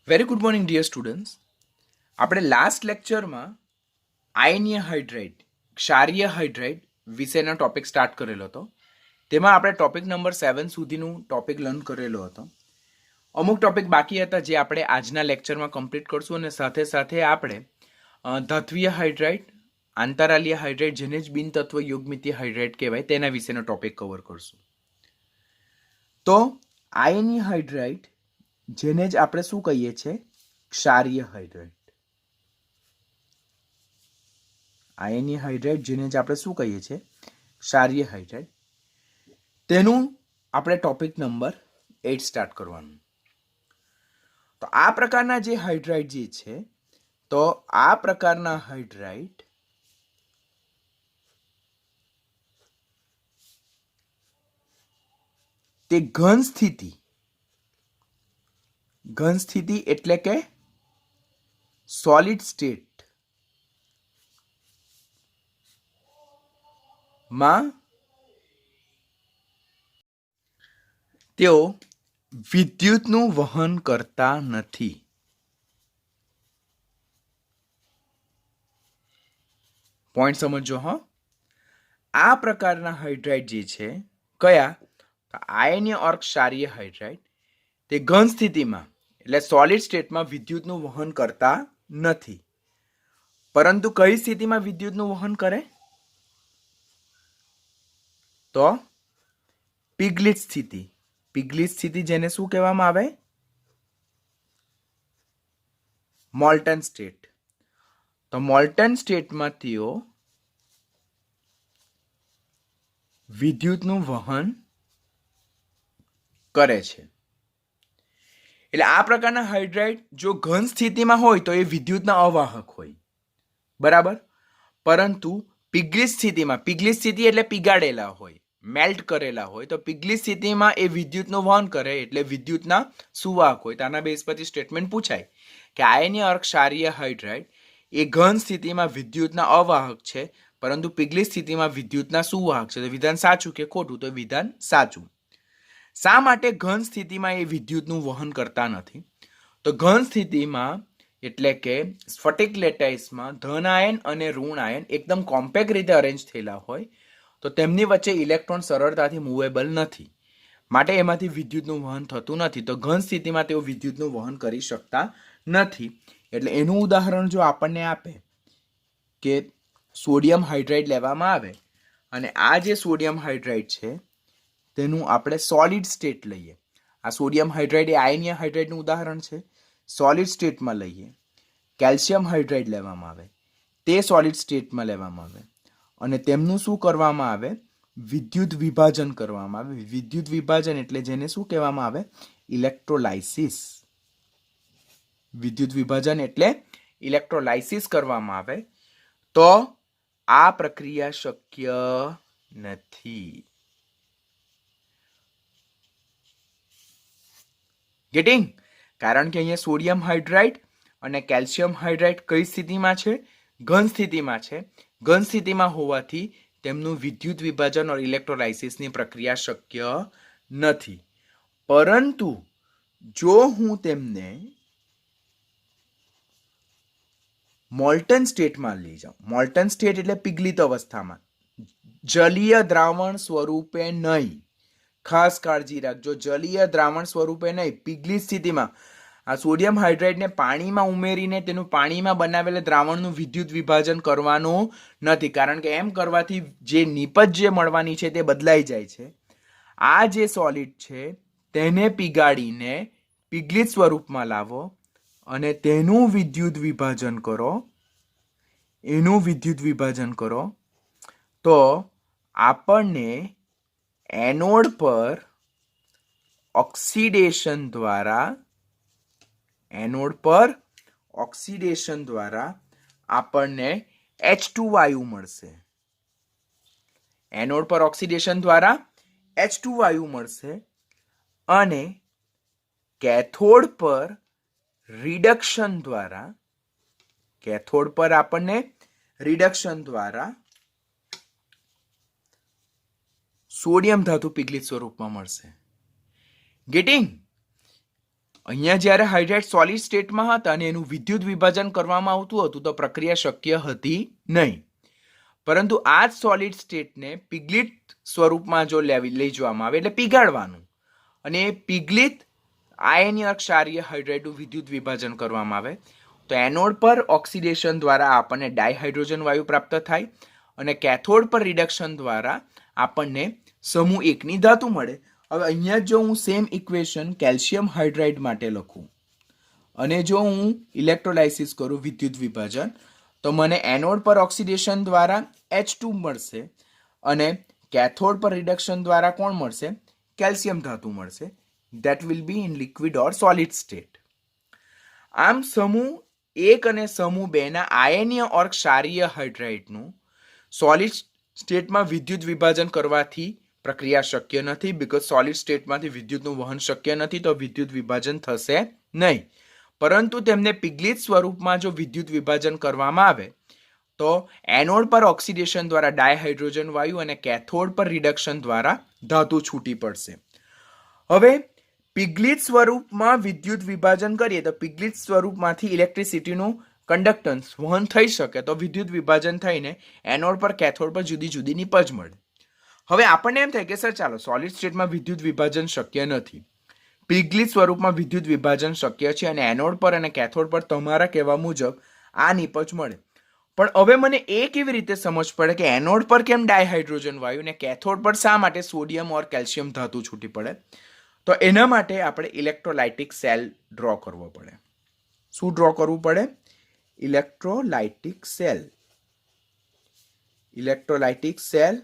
Very good morning dear students. આપણે last લેક્ચરમાં આયનીય હાઇડ્રેટ ક્ષારીય હાઇડ્રેટ વિશેનો ટોપિક સ્ટાર્ટ કરેલો હતો. તેમાં આપણે ટોપિક નંબર 7 સુધીનું ટોપિક લર્ન કરેલો હતો. અમુક ટોપિક બાકી હતા જે આપણે આજના લેક્ચરમાં કમ્પ્લીટ કરશું અને સાથે સાથે આપણે ધાત્વીય હાઇડ્રેટ, આંતરાલીય હાઇડ્રેટ, જેને જ બિનતત્વ યુગ્મિતીય હાઇડ્રેટ કહેવાય તેના વિશેનો ટોપિક કવર કરશું. તો આયનીય હાઇડ્રેટ જેને જ આપણે શું કહીએ છીએ? ક્ષારીય હાઇડ્રેટ. આયનીય હાઇડ્રેટ જેને જ આપણે શું કહીએ છીએ? ક્ષારીય હાઇડ્રેટ. તેનું આપણે ટોપિક નંબર 8 સ્ટાર્ટ કરવાનું. તો આ પ્રકારના જે હાઇડ્રાઇટ જે છે, તો આ પ્રકારના હાઇડ્રાઇટ તે ઘન સ્થિતિ એટલે કે સોલિડ સ્ટેટ માં તેઓ વિદ્યુતનું વહન કરતા નથી. પોઈન્ટ સમજો. આ પ્રકારના હાઇડ્રાઇટ જે છે, કયા? આયનીય ઓર ક્ષારીય હાઇડ્રાઇટ તે ઘન સ્થિતિમાં એટલે સોલિડ સ્ટેટમાં વિદ્યુતનું વહન કરતા નથી. પરંતુ કઈ સ્થિતિમાં વિદ્યુતનું વહન કરે? તો પિગલિત સ્થિતિ. પિગલિત સ્થિતિ જેને શું કહેવામાં આવે? Moulton state. તો મોલ્ટન સ્ટેટમાં તેઓ વિદ્યુતનું વહન કરે છે. એટલે આ પ્રકારના હાઇડ્રાઇટ જો ઘન સ્થિતિમાં હોય તો એ વિદ્યુતના અવાહક હોય, બરાબર. પરંતુ પિગલિત સ્થિતિમાં, પિગલિત સ્થિતિ એટલે પીગાડેલા હોય, મેલ્ટ કરેલા હોય, તો પિગલિત સ્થિતિમાં એ વિદ્યુતનું વહન કરે એટલે વિદ્યુતના સુવાહક હોય. તો આના બેઝ પરથી સ્ટેટમેન્ટ પૂછાય કે આયનીય ઓર ક્ષારીય હાઇડ્રાઇટ એ ઘન સ્થિતિમાં વિદ્યુતના અવાહક છે, પરંતુ પિગલિત સ્થિતિમાં વિદ્યુતના સુવાહક છે. તો વિધાન સાચું કે ખોટું? તો વિધાન સાચું. શા માટે ઘન સ્થિતિમાં એ વિદ્યુતનું વહન કરતા નથી? તો ઘન સ્થિતિમાં એટલે કે સ્ફટિક લેટાઇસમાં ધન આયન અને ઋણ આયન એકદમ કોમ્પેક્ટ રીતે અરેન્જ થયેલા હોય, તો તેમની વચ્ચે ઇલેક્ટ્રોન સરળતાથી મૂવેબલ નથી, માટે એમાંથી વિદ્યુતનું વહન થતું નથી. તો ઘન સ્થિતિમાં તેઓ વિદ્યુતનું વહન કરી શકતા નથી. એટલે એનું ઉદાહરણ જો આપણને આપે કે સોડિયમ હાઇડ્રાઇટ લેવામાં આવે અને આ જે સોડિયમ હાઇડ્રાઇટ છે તેનું આપણે સોલિડ સ્ટેટ લઈએ. આ સોડિયમ હાઇડ્રાઇટ એ આયનીય હાઇડ્રાઇટનું ઉદાહરણ છે. સોલિડ સ્ટેટમાં લઈએ. કેલ્શિયમ હાઇડ્રાઇટ લેવામાં આવે, તે સોલિડ સ્ટેટમાં લેવામાં આવે અને તેમનું શું કરવામાં આવે? વિદ્યુત વિભાજન કરવામાં આવે. વિદ્યુત વિભાજન એટલે જેને શું કહેવામાં આવે? ઇલેક્ટ્રોલાઇસિસ. વિદ્યુત વિભાજન એટલે ઇલેક્ટ્રોલાઇસિસ કરવામાં આવે તો આ પ્રક્રિયા શક્ય નથી. ગેટિંગ? કારણ કે અહીંયા સોડિયમ હાઇડ્રાઇટ અને કેલ્શિયમ હાઇડ્રાઇટ કઈ સ્થિતિમાં છે? ઘન સ્થિતિમાં છે. ઘન સ્થિતિમાં હોવાથી તેમનું વિદ્યુત વિભાજન ઓર ઇલેક્ટ્રોલાઇસિસની પ્રક્રિયા શક્ય નથી. પરંતુ જો હું તેમને મોલ્ટન સ્ટેટમાં લઈ જાઉં, મોલ્ટન સ્ટેટ એટલે પિગલિત અવસ્થામાં, જલીય દ્રાવણ સ્વરૂપે નહીં, ખાસ કાળજી રાખજો, જલીય દ્રાવણ સ્વરૂપે નહીં, પિગલિત સ્થિતિમાં આ સોડિયમ હાઇડ્રાઇટને પાણીમાં ઉમેરીને તેનું પાણીમાં બનાવેલા દ્રાવણનું વિદ્યુત વિભાજન કરવાનું નથી, કારણ કે એમ કરવાથી જે નીપજ જે મળવાની છે તે બદલાઈ જાય છે. આ જે સોલિડ છે તેને પીગાડીને પિગલિત સ્વરૂપમાં લાવો અને તેનું વિદ્યુત વિભાજન કરો, એનું વિદ્યુત વિભાજન કરો, તો આપણને એનોડ પર ઓક્સિડેશન દ્વારા આપણને H2 વાયુ મળશે. એનોડ પર ઓક્સિડેશન દ્વારા H2 વાયુ મળશે અને કેથોડ પર રિડક્શન દ્વારા સોડિયમ ધાતુ પિગલિત સ્વરૂપમાં મળશે. ગેટિંગ? અહીંયા જ્યારે હાઇડ્રાઇડ સોલિડ સ્ટેટમાં હતા અને એનું વિદ્યુત વિભાજન કરવામાં આવતું હતું તો પ્રક્રિયા શક્ય હતી નહીં. પરંતુ આ જ સોલિડ સ્ટેટને પિગલિત સ્વરૂપમાં જો લઈ જવામાં આવે એટલે પીગાળવાનું અને પિગલિત આયનીય ક્ષારીય હાઇડ્રાઇડનું વિદ્યુત વિભાજન કરવામાં આવે તો એનોડ પર ઓક્સિડેશન દ્વારા આપણને ડાયહાઇડ્રોજન વાયુ પ્રાપ્ત થાય અને કેથોડ પર રિડક્શન દ્વારા આપણને સમૂહ એકની ધાતુ મળે. હવે અહીંયા જો હું સેમ ઇક્વેશન કેલ્શિયમ હાઇડ્રાઇડ માટે લખું અને જો હું ઇલેક્ટ્રોલાઇસિસ કરું વિદ્યુત વિભાજન તો મને એનોડ પર ઓક્સિડેશન દ્વારા H2 મળશે અને કેથોડ પર રિડક્શન દ્વારા કોણ મળશે? કેલ્શિયમ ધાતુ મળશે. That will be in liquid or solid state. આમ સમૂહ 1 અને સમૂહ 2 ના આયનીય ઓર ક્ષારીય હાઇડ્રાઇડનું સોલિડ સ્ટેટમાં વિદ્યુત વિભાજન કરવાથી પ્રક્રિયા શક્ય નથી, બીકોઝ સોલિડ સ્ટેટમાંથી વિદ્યુતનું વહન શક્ય નથી, તો વિદ્યુત વિભાજન થશે નહીં. પરંતુ તેમને પિગલિત સ્વરૂપમાં જો વિદ્યુત વિભાજન કરવામાં આવે તો એનોડ પર ઓક્સિડેશન દ્વારા ડાયહાઇડ્રોજન વાયુ અને કેથોડ પર રિડક્શન દ્વારા ધાતુ છૂટી પડશે. હવે પિગલિત સ્વરૂપમાં વિદ્યુત વિભાજન કરીએ તો પિગલિત સ્વરૂપમાંથી ઇલેક્ટ્રિસિટીનું કંડક્ટન્સ વહન થઈ શકે તો વિદ્યુત વિભાજન થઈને એનોડ પર કેથોડ પર જુદી જુદી નિપજ મળે. હવે આપણને એમ થાય કે સર ચાલો સોલિડ સ્ટેટમાં વિદ્યુત વિભાજન શક્ય નથી, પિગલિત સ્વરૂપમાં વિદ્યુત વિભાજન શક્ય છે અને એનોડ પર અને કેથોડ પર તમારા કહેવા મુજબ આ નિપજ મળે. પણ હવે મને એ કેવી રીતે સમજ પડે કે એનોડ પર કેમ ડાયહાઇડ્રોજન વાયુ અને કેથોડ પર શા માટે સોડિયમ ઓર કેલ્શિયમ ધાતુ છૂટી પડે? તો એના માટે આપણે ઇલેક્ટ્રોલાઇટિક સેલ ડ્રો કરવો પડે. શું ડ્રો કરવું પડે? Electrolytic cell. ઇલેક્ટ્રોલાઇટિક સેલ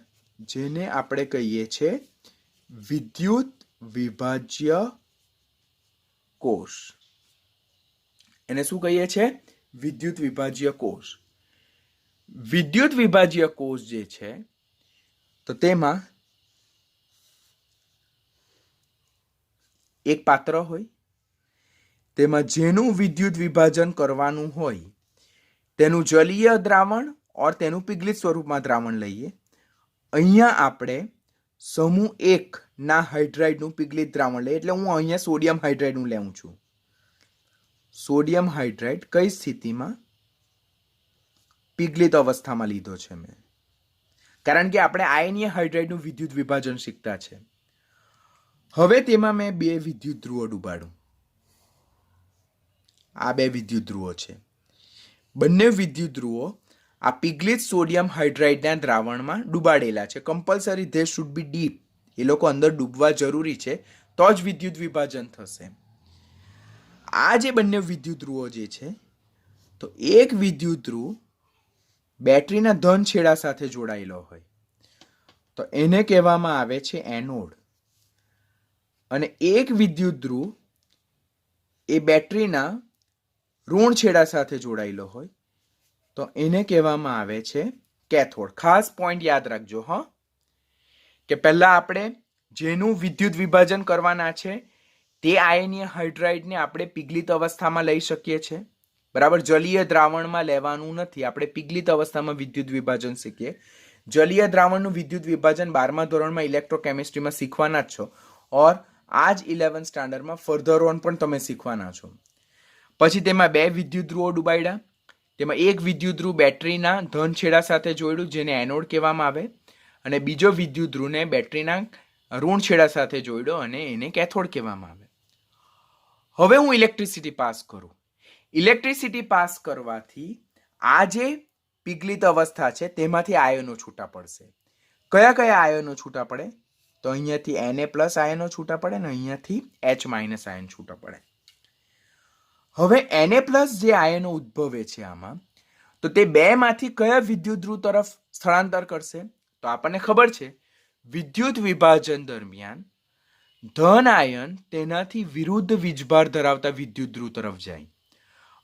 જેને આપણે કહીએ છીએ વિદ્યુત વિભાજ્ય કોષ. એને શું કહીએ છીએ? વિદ્યુત વિભાજ્ય કોષ. વિદ્યુત વિભાજ્ય કોષ જે છે તો તેમાં એક પાત્ર હોય, તેમાં જેનું વિદ્યુત વિભાજન કરવાનું હોય તેનું જલીય દ્રાવણ ઓર તેનું પિગલિત સ્વરૂપમાં દ્રાવણ લઈએ. અહીંયા આપણે સમૂહ 1 ના હાઇડ્રાઇડનું પિગલિત દ્રાવણ લઈએ, એટલે હું અહીંયા સોડિયમ હાઇડ્રાઇડનું લેવું છું. સોડિયમ હાઇડ્રાઇડ કઈ સ્થિતિમાં? પિગલિત અવસ્થામાં લીધો છે મેં, કારણ કે આપણે આયનીય હાઇડ્રાઇડનું વિદ્યુત વિભાજન શીખતા છે. હવે તેમાં મેં 2 વિદ્યુત ધ્રુવો ડૂબાડું. આ 2 વિદ્યુત ધ્રુવો છે. બંને વિદ્યુત ધ્રુવો આ પિગલિત સોડિયમ હાઇડ્રાઇડના દ્રાવણમાં ડૂબાડેલા છે. Compulsory they should be dip. એ લોકો અંદર ડૂબવા જરૂરી છે તો જ વિદ્યુત વિભાજન થશે. આ જે બંને વિદ્યુત ધ્રુવો જે છે તો એક વિદ્યુત ધ્રુવ બેટરીના ધન છેડા સાથે જોડાયેલો હોય તો એને કહેવામાં આવે છે એનોડ, અને એક વિદ્યુત ધ્રુવ એ બેટરીના ઋણ છેડા સાથે જોડાયેલો હોય તો એને કહેવામાં આવે છે કેથોડ. ખાસ પોઈન્ટ યાદ રાખજો કે પહેલા આપણે જેનું વિદ્યુત વિભાજન કરવાના છે તે આયનીય હાઇડ્રાઇડને આપણે પિગલિત અવસ્થામાં લઈ શકીએ છીએ, બરાબર. જલીય દ્રાવણમાં લેવાનું નથી. આપણે પિગલિત અવસ્થામાં વિદ્યુત વિભાજન શીખીએ. જલીય દ્રાવણનું વિદ્યુત વિભાજન 12મા ધોરણમાં ઇલેક્ટ્રોકેમિસ્ટ્રીમાં શીખવાના જ છો, ઓર આ જ 11th સ્ટાન્ડર્ડમાં ફર્ધર ઓન પણ તમે શીખવાના છો. પછી તેમાં 2 વિદ્યુત ધ્રુવો ડૂબાડ્યા. તેમાં એક વિદ્યુત ધ્રુવ બેટરીના ધન છેડા સાથે જોડ્યું જેને એનોડ કહેવામાં આવે, અને બીજો વિદ્યુત ધ્રુવને બેટરીના ઋણ છેડા સાથે જોડ્યો અને એને કેથોડ કહેવામાં આવે. હવે હું ઇલેક્ટ્રિસિટી પાસ કરું. ઇલેક્ટ્રિસિટી પાસ કરવાથી આ જે પિગલિત અવસ્થા છે તેમાંથી આયનો છૂટા પડશે. કયા કયા આયનો છૂટા પડે? તો અહીંયાથી Na+ આયનો છૂટા પડે ને અહીંયાથી H- આયન છૂટા પડે. હવે Na+ જે આયનો ઉદ્ભવે છે આમાં, તો તે 2 માંથી કયા વિદ્યુત ધ્રુવ તરફ સ્થળાંતર કરશે? તો આપણને ખબર છે વિદ્યુત વિભાજન દરમિયાન ધન આયન તેનાથી વિરુદ્ધ વીજભાર ધરાવતા વિદ્યુત ધ્રુવ તરફ જાય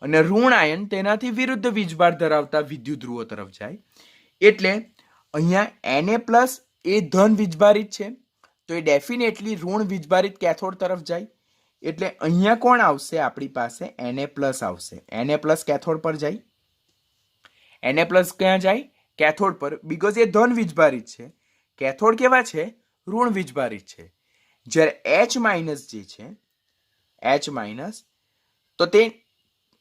અને ઋણ આયન તેનાથી વિરુદ્ધ વીજભાર ધરાવતા વિદ્યુત ધ્રુવો તરફ જાય. એટલે અહીંયા Na+ એ ધન વીજભારિત છે તો એ ડેફિનેટલી ઋણ વીજભારિત કેથોડ તરફ જાય. એટલે અહીંયા કોણ આવશે? આપણી પાસે Na+ આવશે. Na+ કેથોડ પર જાય. Na+ ક્યાં જાય? કેથોડ પર, બીકોઝ એ ધન વીજભારિત છે. કેથોડ કેવા છે? ઋણ વીજભારિત છે. જ્યારે H- જે છે H માઇનસ, તો તે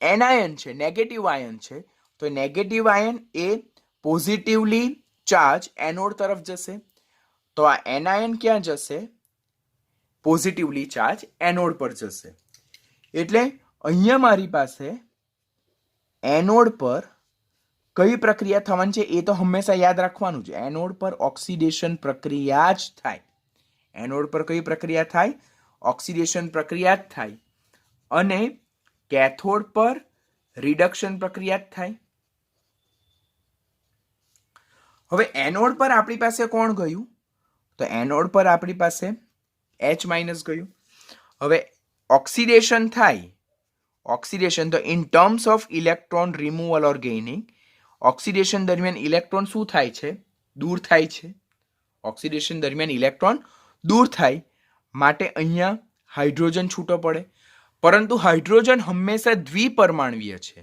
એનાયન છે, નેગેટિવ આયન છે, તો નેગેટિવ આયન એ પોઝિટિવલી ચાર્જ એનોડ તરફ જશે, તો આ એનાયન ક્યાં જશે? પોઝિટિવલી ચાર્જ એનોડ પર જશે. એટલે અહીંયા મારી પાસે એનોડ પર કઈ પ્રક્રિયા થવાની છે એ તો હંમેશા યાદ રાખવાનું છે. એનોડ પર ઓક્સિડેશન પ્રક્રિયા જ થાય. એનોડ પર કઈ પ્રક્રિયા થાય? ઓક્સિડેશન પ્રક્રિયા જ થાય. અને કેથોડ પર રિડક્શન પ્રક્રિયા જ થાય. હવે એનોડ પર આપણી પાસે કોણ ગયું? તો એનોડ પર આપણી પાસે H માઇનસ ગયું. હવે ઓક્સિડેશન થાય, ઓક્સિડેશન, તો in terms of electron removal or gaining, oxidation દરમિયાન ઇલેક્ટ્રોન શું થાય છે? દૂર થાય છે. ઓક્સિડેશન દરમિયાન ઇલેક્ટ્રોન દૂર થાય માટે અહીંયા હાઇડ્રોજન છૂટો પડે. પરંતુ હાઇડ્રોજન હંમેશા દ્વિપરમાણવીય છે.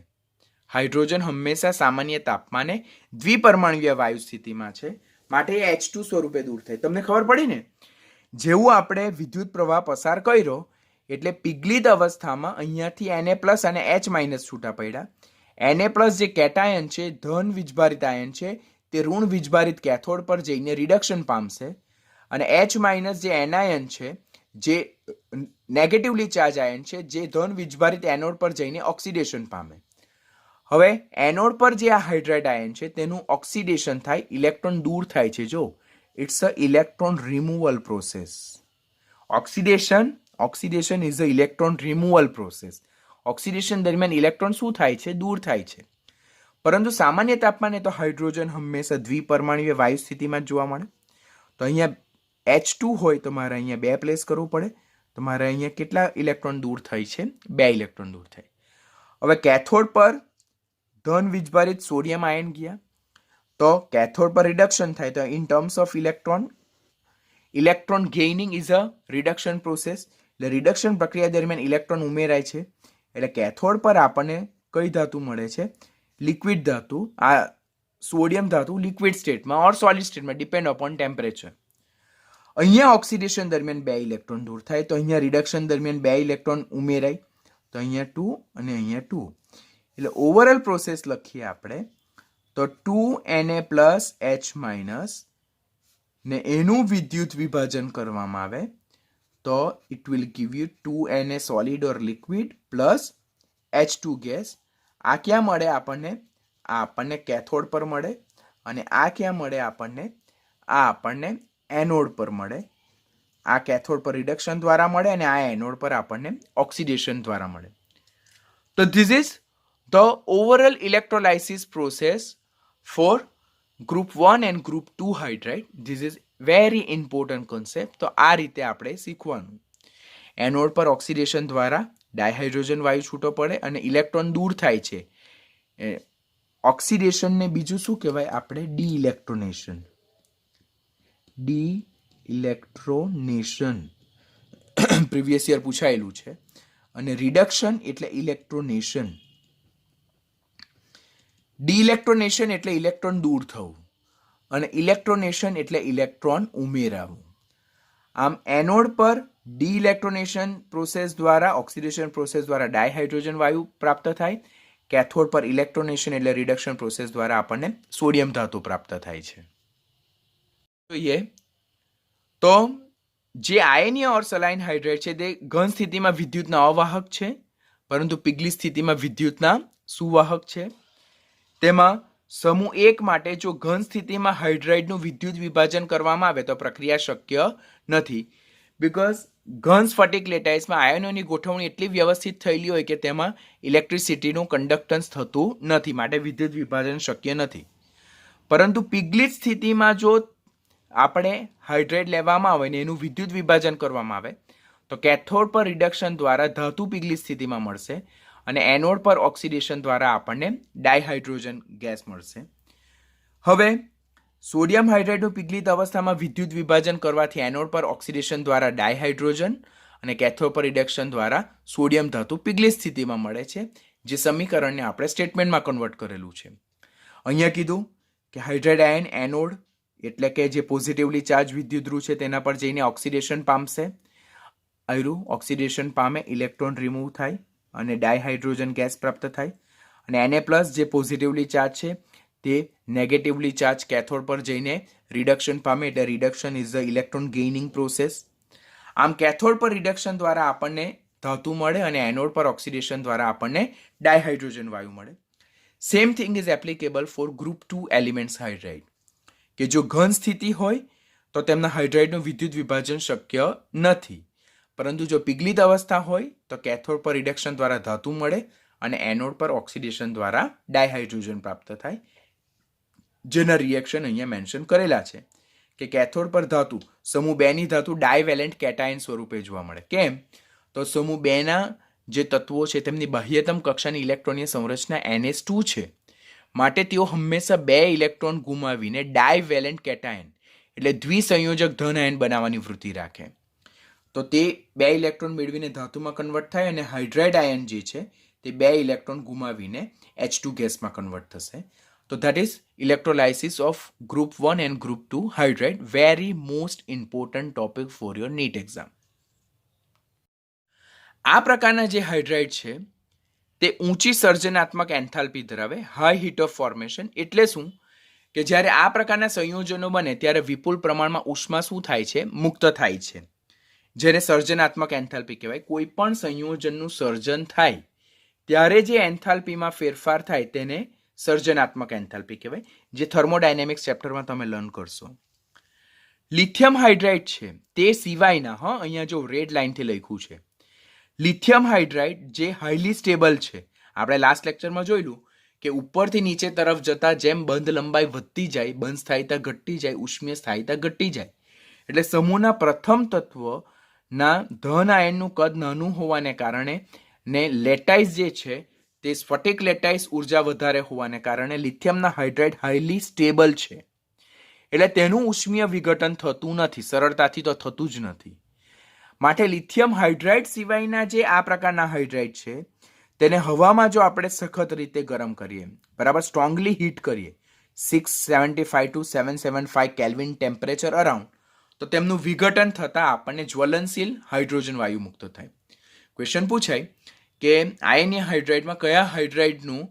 હાઇડ્રોજન હંમેશા સામાન્ય તાપમાને દ્વિપરમાણવીય વાયુ સ્થિતિમાં છે, માટે એ H2 સ્વરૂપે દૂર થાય. તમને ખબર પડી ને? જેવું આપણે વિદ્યુત પ્રવાહ પસાર કર્યો એટલે પિગલિત અવસ્થામાં અહીંયાથી Na+ અને H- છૂટા પડ્યા. Na+ જે કેટાયન છે, ધન વીજભારિત આયન છે, તે ઋણ વીજભારિત કેથોડ પર જઈને રિડક્શન પામશે. અને H- જે એનાયન છે, જે નેગેટિવલી ચાર્જ આયન છે, જે ધન વીજભારિત એનોડ પર જઈને ઓક્સિડેશન પામે. હવે એનોડ પર જે આ હાઇડ્રાઇડ આયન છે તેનું ઓક્સિડેશન થાય, ઇલેક્ટ્રોન દૂર થાય છે. જો it's a electron removal process. Oxidation is a electron removal process. Oxidation દરમિયાન ઇલેક્ટ્રોન શું થાય છે? દૂર થાય છે. પરંતુ સામાન્ય તાપમાને તો હાઇડ્રોજન હંમેશા દ્વિપરમાણુય વાયુ સ્થિતિમાં જ જોવા મળે. તો અહીંયા H2 હોય તો મારે અહીંયા 2 પ્લેસ કરવું પડે. તો મારે અહીંયા કેટલા ઇલેક્ટ્રોન દૂર થાય છે? 2 ઇલેક્ટ્રોન દૂર થાય. હવે કેથોડ પર ધન વીજભારિત સોડિયમ આયન ગયા, તો કેથોડ પર રિડક્શન થાય. તો in terms of electron gaining is a reduction process. એટલે રિડક્શન પ્રક્રિયા દરમિયાન ઇલેક્ટ્રોન ઉમેરાય છે. એટલે કેથોડ પર આપણને કઈ ધાતુ મળે છે? લિક્વિડ ધાતુ. આ સોડિયમ ધાતુ લિક્વિડ સ્ટેટમાં ઓર સોલિડ સ્ટેટમાં ડિપેન્ડ અપોન ટેમ્પરેચર. અહીંયા ઓક્સિડેશન દરમિયાન 2 ઇલેક્ટ્રોન દૂર થાય, તો અહીંયા રિડક્શન દરમિયાન 2 ઇલેક્ટ્રોન ઉમેરાય. તો અહીંયા 2 અને અહીંયા 2. એટલે ઓવરઓલ પ્રોસેસ લખીએ આપણે તો 2Na+H- ને એનું વિદ્યુત વિભાજન કરવામાં આવે તો it will give you 2Na solid or liquid plus H2 gas. આ ક્યાં મળે આપણને? આ આપણને કેથોડ પર મળે. અને આ ક્યાં મળે આપણને? આ આપણને એનોડ પર મળે. આ કેથોડ પર રિડક્શન દ્વારા મળે અને આ એનોડ પર આપણને ઓક્સિડેશન દ્વારા મળે. તો this is the overall electrolysis process for group 1 and group 2 hydride. This is very important concept. તો આ રીતે આપણે શીખવાનું. એનોડ પર ઓક્સિડેશન દ્વારા ડાયહાઇડ્રોજન વાયુ છૂટો પડે અને ઇલેક્ટ્રોન દૂર થાય છે. ઓક્સિડેશનને બીજું શું કહેવાય? આપણે ડી ઇલેક્ટ્રોનેશન પ્રીવિયસ યર પૂછાયેલું છે. અને રિડક્શન એટલે ઇલેક્ટ્રોનેશન. ડીઇલેક્ટ્રોનેશન એટલે ઇલેક્ટ્રોન દૂર થવું અને ઇલેક્ટ્રોનેશન એટલે ઇલેક્ટ્રોન ઉમેરાવું. આમ એનોડ પર ડીઇલેક્ટ્રોનેશન પ્રોસેસ દ્વારા, ઓક્સિડેશન પ્રોસેસ દ્વારા ડાયહાઇડ્રોજન વાયુ પ્રાપ્ત થાય. કેથોડ પર ઇલેક્ટ્રોનેશન એટલે રિડક્શન પ્રોસેસ દ્વારા આપણને સોડિયમ ધાતુ પ્રાપ્ત થાય છે. જોઈએ તો જે આયનીય ઓર સલાઇન હાઇડ્રેટ છે તે ઘન સ્થિતિમાં વિદ્યુતના અવાહક છે, પરંતુ પીગળી સ્થિતિમાં વિદ્યુતના સુવાહક છે. તેમાં સમૂહ 1 માટે જો ઘન સ્થિતિમાં હાઇડ્રાઇડનું વિદ્યુત વિભાજન કરવામાં આવે તો પ્રક્રિયા શક્ય નથી. બીકોઝ ઘન સ્ફટિક લેટાઇસમાં આયનોની ગોઠવણી એટલી વ્યવસ્થિત થયેલી હોય કે તેમાં ઇલેક્ટ્રિસિટીનું કન્ડક્ટન્સ થતું નથી, માટે વિદ્યુત વિભાજન શક્ય નથી. પરંતુ પીગલિત સ્થિતિમાં જો આપણે હાઇડ્રાઇડ લેવામાં આવે ને એનું વિદ્યુત વિભાજન કરવામાં આવે તો કેથોડ પર રિડક્શન દ્વારા ધાતુ પીગલિત સ્થિતિમાં મળશે અને એનોડ પર ઓક્સિડેશન દ્વારા આપણને ડાયહાઇડ્રોજન ગેસ મળશે. હવે સોડિયમ હાઇડ્રાઇડનું પીગલિત અવસ્થામાં વિદ્યુત વિભાજન કરવાથી એનોડ પર ઓક્સિડેશન દ્વારા ડાયહાઇડ્રોજન અને કેથોડ પર રિડક્શન દ્વારા સોડિયમ ધાતુ પીગલિત સ્થિતિમાં મળે છે, જે સમીકરણને આપણે સ્ટેટમેન્ટમાં કન્વર્ટ કરેલું છે. અહીંયા કીધું કે હાઇડ્રાઇડ આયન એનોડ એટલે કે જે પોઝિટિવલી ચાર્જ વિદ્યુત ધ્રુવ છે તેના પર જઈને ઓક્સિડેશન પામશે આયરું ઓક્સિડેશન પામે, ઇલેક્ટ્રોન રિમૂવ થાય અને ડાયહાઇડ્રોજન ગેસ પ્રાપ્ત થાય. અને Na+ જે પોઝિટિવલી ચાર્જ છે તે નેગેટિવલી ચાર્જ કેથોડ પર જઈને રિડક્શન પામે, એટલે reduction is the electron gaining process. આમ કેથોડ પર રિડક્શન દ્વારા આપણને ધાતુ મળે અને એનોડ પર ઓક્સિડેશન દ્વારા આપણને ડાયહાઇડ્રોજન વાયુ મળે. Same thing is applicable for group 2 elements hydride, કે જો ઘન સ્થિતિ હોય તો તેમના હાઇડ્રાઇડનું વિદ્યુત વિભાજન શક્ય નથી, પરંતુ જો પીગલિત અવસ્થા હોય તો કેથોડ પર રિડક્શન દ્વારા ધાતુ મળે અને એનોડ પર ઓક્સિડેશન દ્વારા ડાયહાઇડ્રોજન પ્રાપ્ત થાય, જેના રિએક્શન અહીંયા મેન્શન કરેલા છે. કે કેથોડ પર ધાતુ સમૂહ 2 ની ધાતુ ડાયવેલેન્ટ કેટાયન સ્વરૂપે જોવા મળે. કેમ? તો સમૂહ 2 ના જે તત્વો છે તેમની બાહ્યતમ કક્ષાની ઇલેક્ટ્રોનીય સંરચના NH2 છે, માટે તેઓ હંમેશા 2 ઇલેક્ટ્રોન ગુમાવીને ડાયવેલેન્ટ કેટાયન એટલે દ્વિસંયોજક ધન આયન બનાવવાની વૃત્તિ રાખે. તો તે 2 ઇલેક્ટ્રોન મેળવીને ધાતુમાં કન્વર્ટ થાય અને હાઇડ્રાઇડ આયન જે છે તે 2 ઇલેક્ટ્રોન ગુમાવીને H2 ગેસમાં કન્વર્ટ થશે. તો that is electrolysis of group 1 and group 2 hydride, very most important topic for your NEET exam. આ પ્રકારના જે હાઇડ્રાઇડ છે તે ઊંચી સર્જનાત્મક એન્થાલ્પી ધરાવે, હાઈ હીટ ઓફ ફોર્મેશન. એટલે શું? કે જ્યારે આ પ્રકારના સંયોજનો બને ત્યારે વિપુલ પ્રમાણમાં ઉષ્મા શું થાય છે? મુક્ત થાય છે, જેને સર્જનાત્મક એન્થાલ્પી કહેવાય. કોઈ પણ સંયોજનનું સર્જન થાય ત્યારે જે એન્થાલ્પીમાં ફેરફાર થાય તેને સર્જનાત્મક એન્થાલ્પી કહેવાય, જે થર્મોડાયનેમિક્સ ચેપ્ટરમાં તમે લર્ન કરશો. લિથિયમ હાઇડ્રાઇડ છે તે સિવાયના, અહીંયા જો રેડ લાઇનથી લખ્યું છે, લિથિયમ હાઇડ્રાઇડ જે હાઈલી સ્ટેબલ છે. આપણે લાસ્ટ લેક્ચરમાં જોયેલું કે ઉપરથી નીચે તરફ જતા જેમ બંધ લંબાઈ વધતી જાય, બંધ સ્થાયિતા ઘટતી જાય, ઉષ્મીય સ્થાયિતા ઘટતી જાય. એટલે સમૂહના પ્રથમ તત્વના ધન આયનનું કદ નાનું હોવાને કારણે ને લેટાઇસ જે છે તે સ્ફટિક લેટાઇસ ઉર્જા વધારે હોવાને કારણે લિથિયમના હાઇડ્રાઇડ હાઈલી સ્ટેબલ છે. એટલે તેનું ઉષ્મીય વિઘટન થતું નથી, સરળતાથી તો થતું જ નથી. માટે લિથિયમ હાઇડ્રાઇડ સિવાયના જે આ પ્રકારના હાઇડ્રાઇડ છે તેને હવામાં જો આપણે સખત રીતે ગરમ કરીએ, બરાબર સ્ટ્રોંગલી હીટ કરીએ, 675 ટુ 775 કેલ્વિન ટેમ્પરેચર અરાઉન્ડ, તો તેમનું વિઘટન થતાં આપણને જ્વલનશીલ હાઇડ્રોજન વાયુ મુક્ત થાય. ક્વેશ્ચન પૂછાય કે આયનીય હાઇડ્રાઇડમાં કયા હાઇડ્રાઇડનું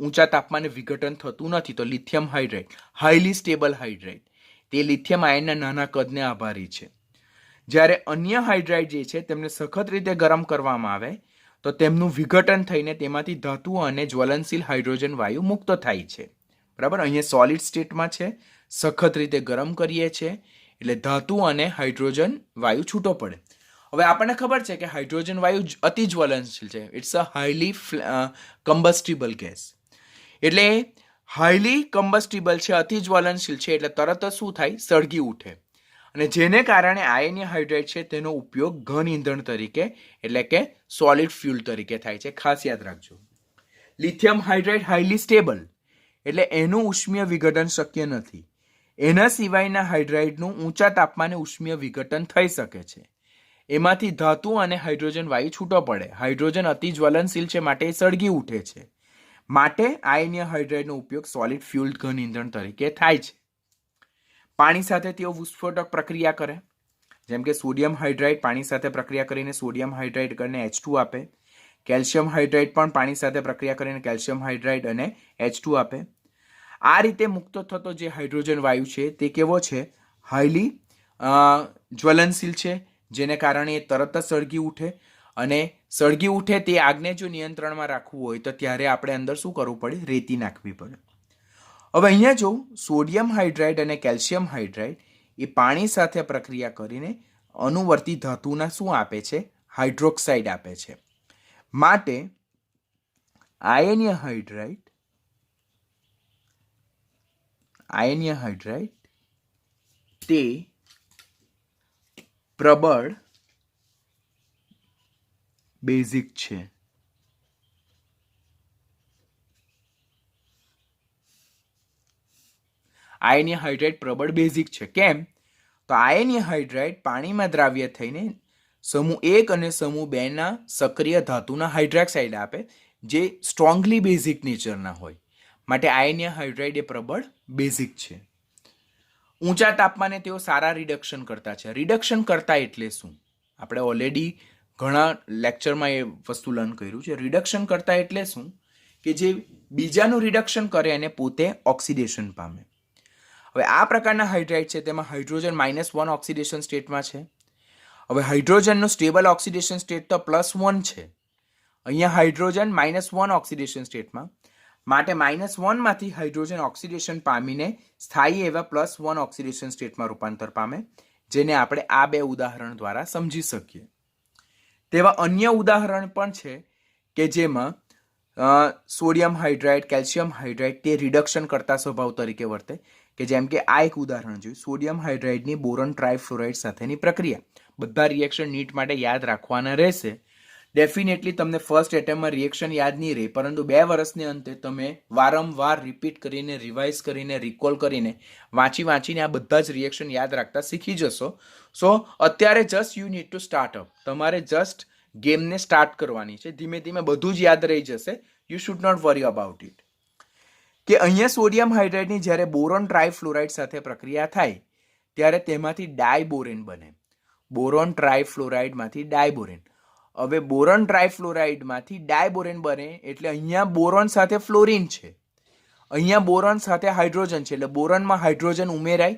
ઊંચા તાપમાને વિઘટન થતું નથી? તો lithium hydride, highly stable hydride, તે લિથિયમ આયનના નાના કદને આભારી છે. જ્યારે અન્ય હાઇડ્રાઇડ જે છે તેમને સખત રીતે ગરમ કરવામાં આવે તો તેમનું વિઘટન થઈને તેમાંથી ધાતુ અને જ્વલનશીલ હાઇડ્રોજન વાયુ મુક્ત થાય છે. બરાબર, અહીંયા સોલિડ સ્ટેટમાં છે, સખત રીતે ગરમ કરીએ છીએ એટલે ધાતુ અને હાઇડ્રોજન વાયુ છૂટો પડે. હવે આપણને ખબર છે કે હાઇડ્રોજન વાયુ અતિ જ્વલનશીલ છે, ઇટ્સ અ હાઈલી કમ્બસ્ટિબલ ગેસ. એટલે હાઈલી કમ્બસ્ટિબલ છે, અતિ જ્વલનશીલ છે, એટલે તરત જ શું થાય? સળગી ઉઠે. અને જેને કારણે આયનીય હાઇડ્રાઇડ છે તેનો ઉપયોગ ઘન ઈંધણ તરીકે એટલે કે સોલિડ ફ્યુલ તરીકે થાય છે. ખાસ યાદ રાખજો. લિથિયમ હાઇડ્રાઇડ હાઈલી સ્ટેબલ એટલે એનું ઉષ્મીય વિઘટન શક્ય નથી. એના સિવાયના હાઇડ્રાઇડનું ઊંચા તાપમાને ઉષ્મીય વિઘટન થઈ શકે છે. એમાંથી ધાતુ અને હાઇડ્રોજન વાયુ છૂટો પડે. હાઇડ્રોજન અતિ જ્વલનશીલ છે માટે એ સળગી ઉઠે છે. માટે આયનીય હાઇડ્રાઇડનો ઉપયોગ સોલિડ ફ્યુલ ઘન ઈંધણ તરીકે થાય છે. પાણી સાથે તેઓ વિસ્ફોટક પ્રક્રિયા કરે, જેમ કે સોડિયમ હાઇડ્રાઇડ પાણી સાથે પ્રક્રિયા કરીને સોડિયમ હાઇડ્રાઇડ કરીને H2 આપે. કેલ્શિયમ હાઇડ્રાઇડ પણ પાણી સાથે પ્રક્રિયા કરીને કેલ્શિયમ હાઇડ્રાઇડ અને H2 આપે. આ રીતે મુક્ત થતો જે હાઇડ્રોજન વાયુ છે તે કેવો છે? હાઈલી જ્વલનશીલ છે, જેને કારણે એ તરત જ સળગી ઉઠે. અને સળગી ઉઠે તે આગને જો નિયંત્રણમાં રાખવું હોય તો ત્યારે આપણે અંદર શું કરવું પડે? રેતી નાખવી પડે. હવે અહીંયા જો સોડિયમ હાઇડ્રાઇડ અને કેલ્શિયમ હાઇડ્રાઇડ એ પાણી સાથે પ્રક્રિયા કરીને અનુવર્તી ધાતુના શું આપે છે? હાઇડ્રોક્સાઇડ આપે છે. માટે આયનીય હાઇડ્રાઇડ તે પ્રબળ બેઝિક છે. આયનીય હાઇડ્રાઇડ પ્રબળ બેઝિક છે. કેમ? તો આયનીય હાઇડ્રાઇડ પાણીમાં દ્રાવ્ય થઈને સમૂહ 1 અને સમૂહ 2ના સક્રિય ધાતુના હાઇડ્રોક્સાઇડ આપે, જે સ્ટ્રોંગલી બેઝિક નેચરના હોય. માટે આયનીય હાઇડ્રાઇડ એ પ્રબળ બેઝિક છે. ઊંચા તાપમાને તેઓ સારા રિડક્શન કરતા છે. રિડક્શન કરતા એટલે શું? આપણે ઓલરેડી ઘણા લેક્ચરમાં એ વસ્તુ લર્ન કર્યું છે. રિડક્શન કરતા એટલે શું? કે જે બીજાનું રિડક્શન કરે અને પોતે ઓક્સિડેશન પામે. હવે આ પ્રકારના હાઇડ્રાઇડ છે તેમાં હાઇડ્રોજન -1 ઓક્સિડેશન સ્ટેટમાં છે. હવે હાઇડ્રોજનનું સ્ટેબલ ઓક્સિડેશન સ્ટેટ તો +1 છે. અહીંયા હાઇડ્રોજન -1 ઓક્સિડેશન સ્ટેટમાં, માટે -1 માંથી હાઇડ્રોજન ઓક્સિડેશન પામીને સ્થાયી એવા +1 ઓક્સિડેશન સ્ટેટમાં રૂપાંતર પામે, જેને આપણે આ બે ઉદાહરણ દ્વારા સમજી શકીએ. તેવા અન્ય ઉદાહરણ પણ છે કે જેમાં સોડિયમ હાઇડ્રાઇડ, કેલ્શિયમ હાઇડ્રાઇડ તે રિડક્શન કરતા સ્વભાવ તરીકે વર્તે, કે જેમ કે આ એક ઉદાહરણ જોયું, સોડિયમ હાઇડ્રાઇડની બોરોન ટ્રાઇફ્લોરાઇડ સાથેની પ્રક્રિયા. બધા રિએક્શન નીટ માટે યાદ રાખવાના રહેશે. ડેફિનેટલી તમને ફર્સ્ટ એટેમ્પમાં રિએક્શન યાદ નહીં રહે, પરંતુ 2 વર્ષને અંતે તમે વારંવાર રિપીટ કરીને, રિવાઇઝ કરીને, રિકોલ કરીને, વાંચીને આ બધા જ રિએક્શન યાદ રાખતા શીખી જશો. સો અત્યારે just you need to start up. તમારે જસ્ટ ગેમને સ્ટાર્ટ કરવાની છે. ધીમે ધીમે બધું જ યાદ રહી જશે. You should not worry about it. કે અહીંયા સોડિયમ હાઇડ્રાઇડની જ્યારે બોરોન ટ્રાઇફ્લોરાઇડ સાથે પ્રક્રિયા થાય ત્યારે તેમાંથી ડાયબોરેન બને. બોરોન ટ્રાઇફ્લોરાઇડમાંથી ડાયબોરેન. હવે બોરોન ટ્રાઇફ્લોરાઇડમાંથી ડાયબોરેન બને એટલે અહીંયા બોરોન સાથે ફ્લોરિન છે, અહીંયા બોરોન સાથે હાઇડ્રોજન છે, એટલે બોરોનમાં હાઇડ્રોજન ઉમેરાય.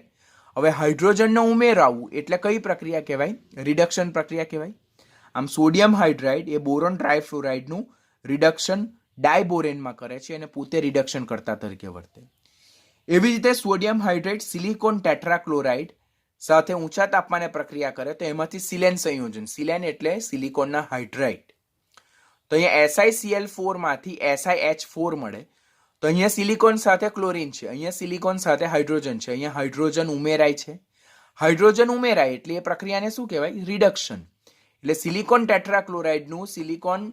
હવે હાઇડ્રોજનનો ઉમેરાવું એટલે કઈ પ્રક્રિયા કહેવાય? રિડક્શન પ્રક્રિયા કહેવાય. આમ સોડિયમ હાઇડ્રાઇડ એ બોરોન ટ્રાઇફ્લોરાઇડનું રિડક્શન ડાયબોરેનમાં કરે છે અને પોતે રિડક્શન કરતા તરીકે વર્તે. એવી રીતે સોડિયમ હાઇડ્રાઇડ સિલિકોન ટેટ્રાક્લોરાઇડ સાથે ઊંચા તાપમાને પ્રક્રિયા કરે તો એમાંથી સિલેન સંયોજન, સિલેન એટલે સિલિકોનના હાઇડ્રાઇડ, તો અહીંયા SiCl4 માંથી SiH4 મળે. તો અહીંયા સિલિકોન સાથે ક્લોરીન છે, અહીંયા સિલિકોન સાથે હાઇડ્રોજન છે, અહીંયા હાઇડ્રોજન ઉમેરાય છે. હાઇડ્રોજન ઉમેરાય એટલે એ પ્રક્રિયાને શું કહેવાય? રિડક્શન. એટલે સિલિકોન ટેટ્રાક્લોરાઇડનું સિલિકોન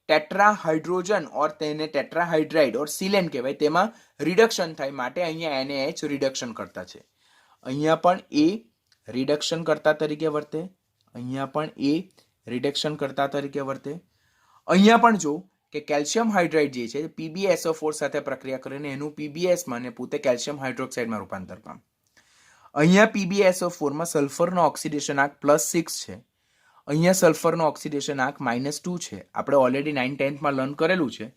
ટેટ્રાહાઇડ્રોજન ઓર તેને ટેટ્રાહાઇડ્રાઇડ ઓર સિલેન કહેવાય, તેમાં રિડક્શન થાય, માટે અહીંયા NaH રિડક્શન કરતા છે. અહીંયા પણ એ રિડક્શન કરતા તરીકે વર્તે, અહીંયા પણ એ રિડક્શન કરતા તરીકે વર્તે. અહીંયા પણ જો કે કેલ્શિયમ હાઇડ્રાઇડ જે છે PbSO4 સાથે પ્રક્રિયા કરીને એનું PbS માં અને પોતે કેલ્શિયમ હાઇડ્રોક્સાઇડમાં રૂપાંતર પામે. અહીંયા PbSO4 માં સલ્ફરનો ઓક્સિડેશન આંક +6 છે, અહીંયા સલ્ફરનો ઓક્સિડેશન આંક -2 છે. આપણે ઓલરેડી 9th-10thમાં લર્ન કરેલું છે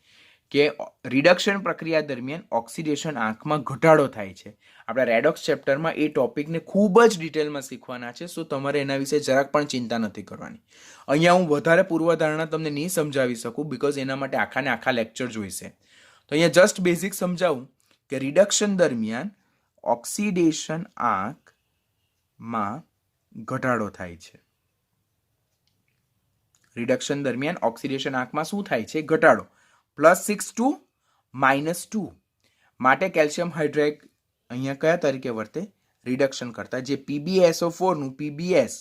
કે રિડક્શન પ્રક્રિયા દરમિયાન ઓક્સિડેશન આંકમાં ઘટાડો થાય છે. આપણે રેડોક્સ ચેપ્ટરમાં એ ટોપિકને ખૂબ જ ડિટેલમાં શીખવાના છે, સો તમારે એના વિશે જરાક પણ ચિંતા નથી કરવાની. અહીંયા હું વધારે પૂર્વધારણા તમને નહીં સમજાવી શકું, બિકોઝ એના માટે આખાને આખા લેક્ચર જોઈશે. તો અહીંયા જસ્ટ બેઝિક સમજાવું કે રિડક્શન દરમિયાન ઓક્સિડેશન આંકમાં ઘટાડો થાય છે. રિડક્શન દરમિયાન ઓક્સિડેશન આંકમાં શું થાય છે? ઘટાડો. +6 to -2. માટે કેલ્શિયમ હાઇડ્રાઇડ અહીંયા કયા તરીકે વર્તે? રિડક્શન કરતા. જે PbSO4 નું PbS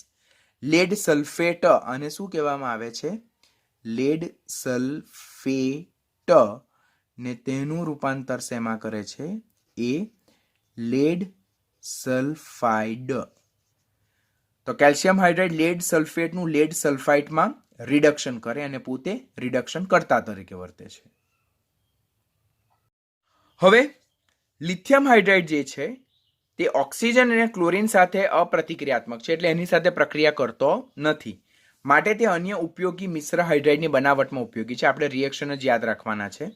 લેડ સલ્ફેટ અને શું કહેવામાં આવે છે? લેડ સલ્ફેટ ને તેનું રૂપાંતર શેમાં કરે છે? એ લેડ સલ્ફાઇડ. તો કેલ્શિયમ હાઇડ્રાઇડ લેડ સલ્ફેટનું લેડ સલ્ફાઇડમાં રિડક્શન કરે અને પોતે રિડક્શન કરતા તરીકે વર્તે છે. હવે લિથિયમ હાઇડ્રાઇડ જે છે તે ઓક્સિજન અને ક્લોરીન સાથે અપ્રતિક્રિયાત્મક છે, એટલે એની સાથે પ્રક્રિયા કરતો નથી, માટે તે અન્ય ઉપયોગી મિશ્ર હાઇડ્રાઇડની બનાવટમાં ઉપયોગી છે. આપણે રિએક્શન જ યાદ રાખવાના છે.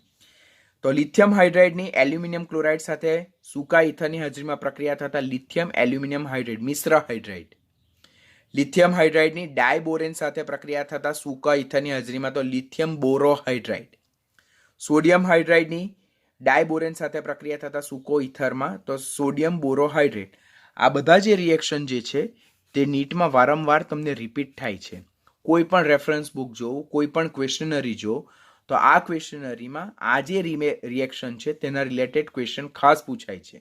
તો લિથિયમ હાઇડ્રાઇડની એલ્યુમિનિયમ ક્લોરાઇડ સાથે સૂકા ઇથરની હાજરીમાં પ્રક્રિયા થતા લિથિયમ એલ્યુમિનિયમ હાઇડ્રાઇડ મિશ્ર હાઇડ્રાઇડ. લિથિયમ હાઇડ્રાઇડની ડાયબોરેન સાથે પ્રક્રિયા થતા સૂકા ઇથરની હાજરીમાં તો લિથિયમ બોરોહાઇડ્રાઇડ. સોડિયમ હાઇડ્રાઇડની ડાયબોરેન સાથે પ્રક્રિયા થતા સૂકો ઇથરમાં તો સોડિયમ બોરોહાઇડ્રેટ. આ બધા જે રિએક્શન જે છે તે નીટમાં વારંવાર તમને રિપીટ થાય છે. કોઈ પણ રેફરન્સ બુક જોવો, કોઈ પણ ક્વેશ્ચનરી જો, તો આ ક્વેશ્ચનરીમાં આ જે રિએક્શન છે તેના રિલેટેડ ક્વેશ્ચન ખાસ પૂછાય છે.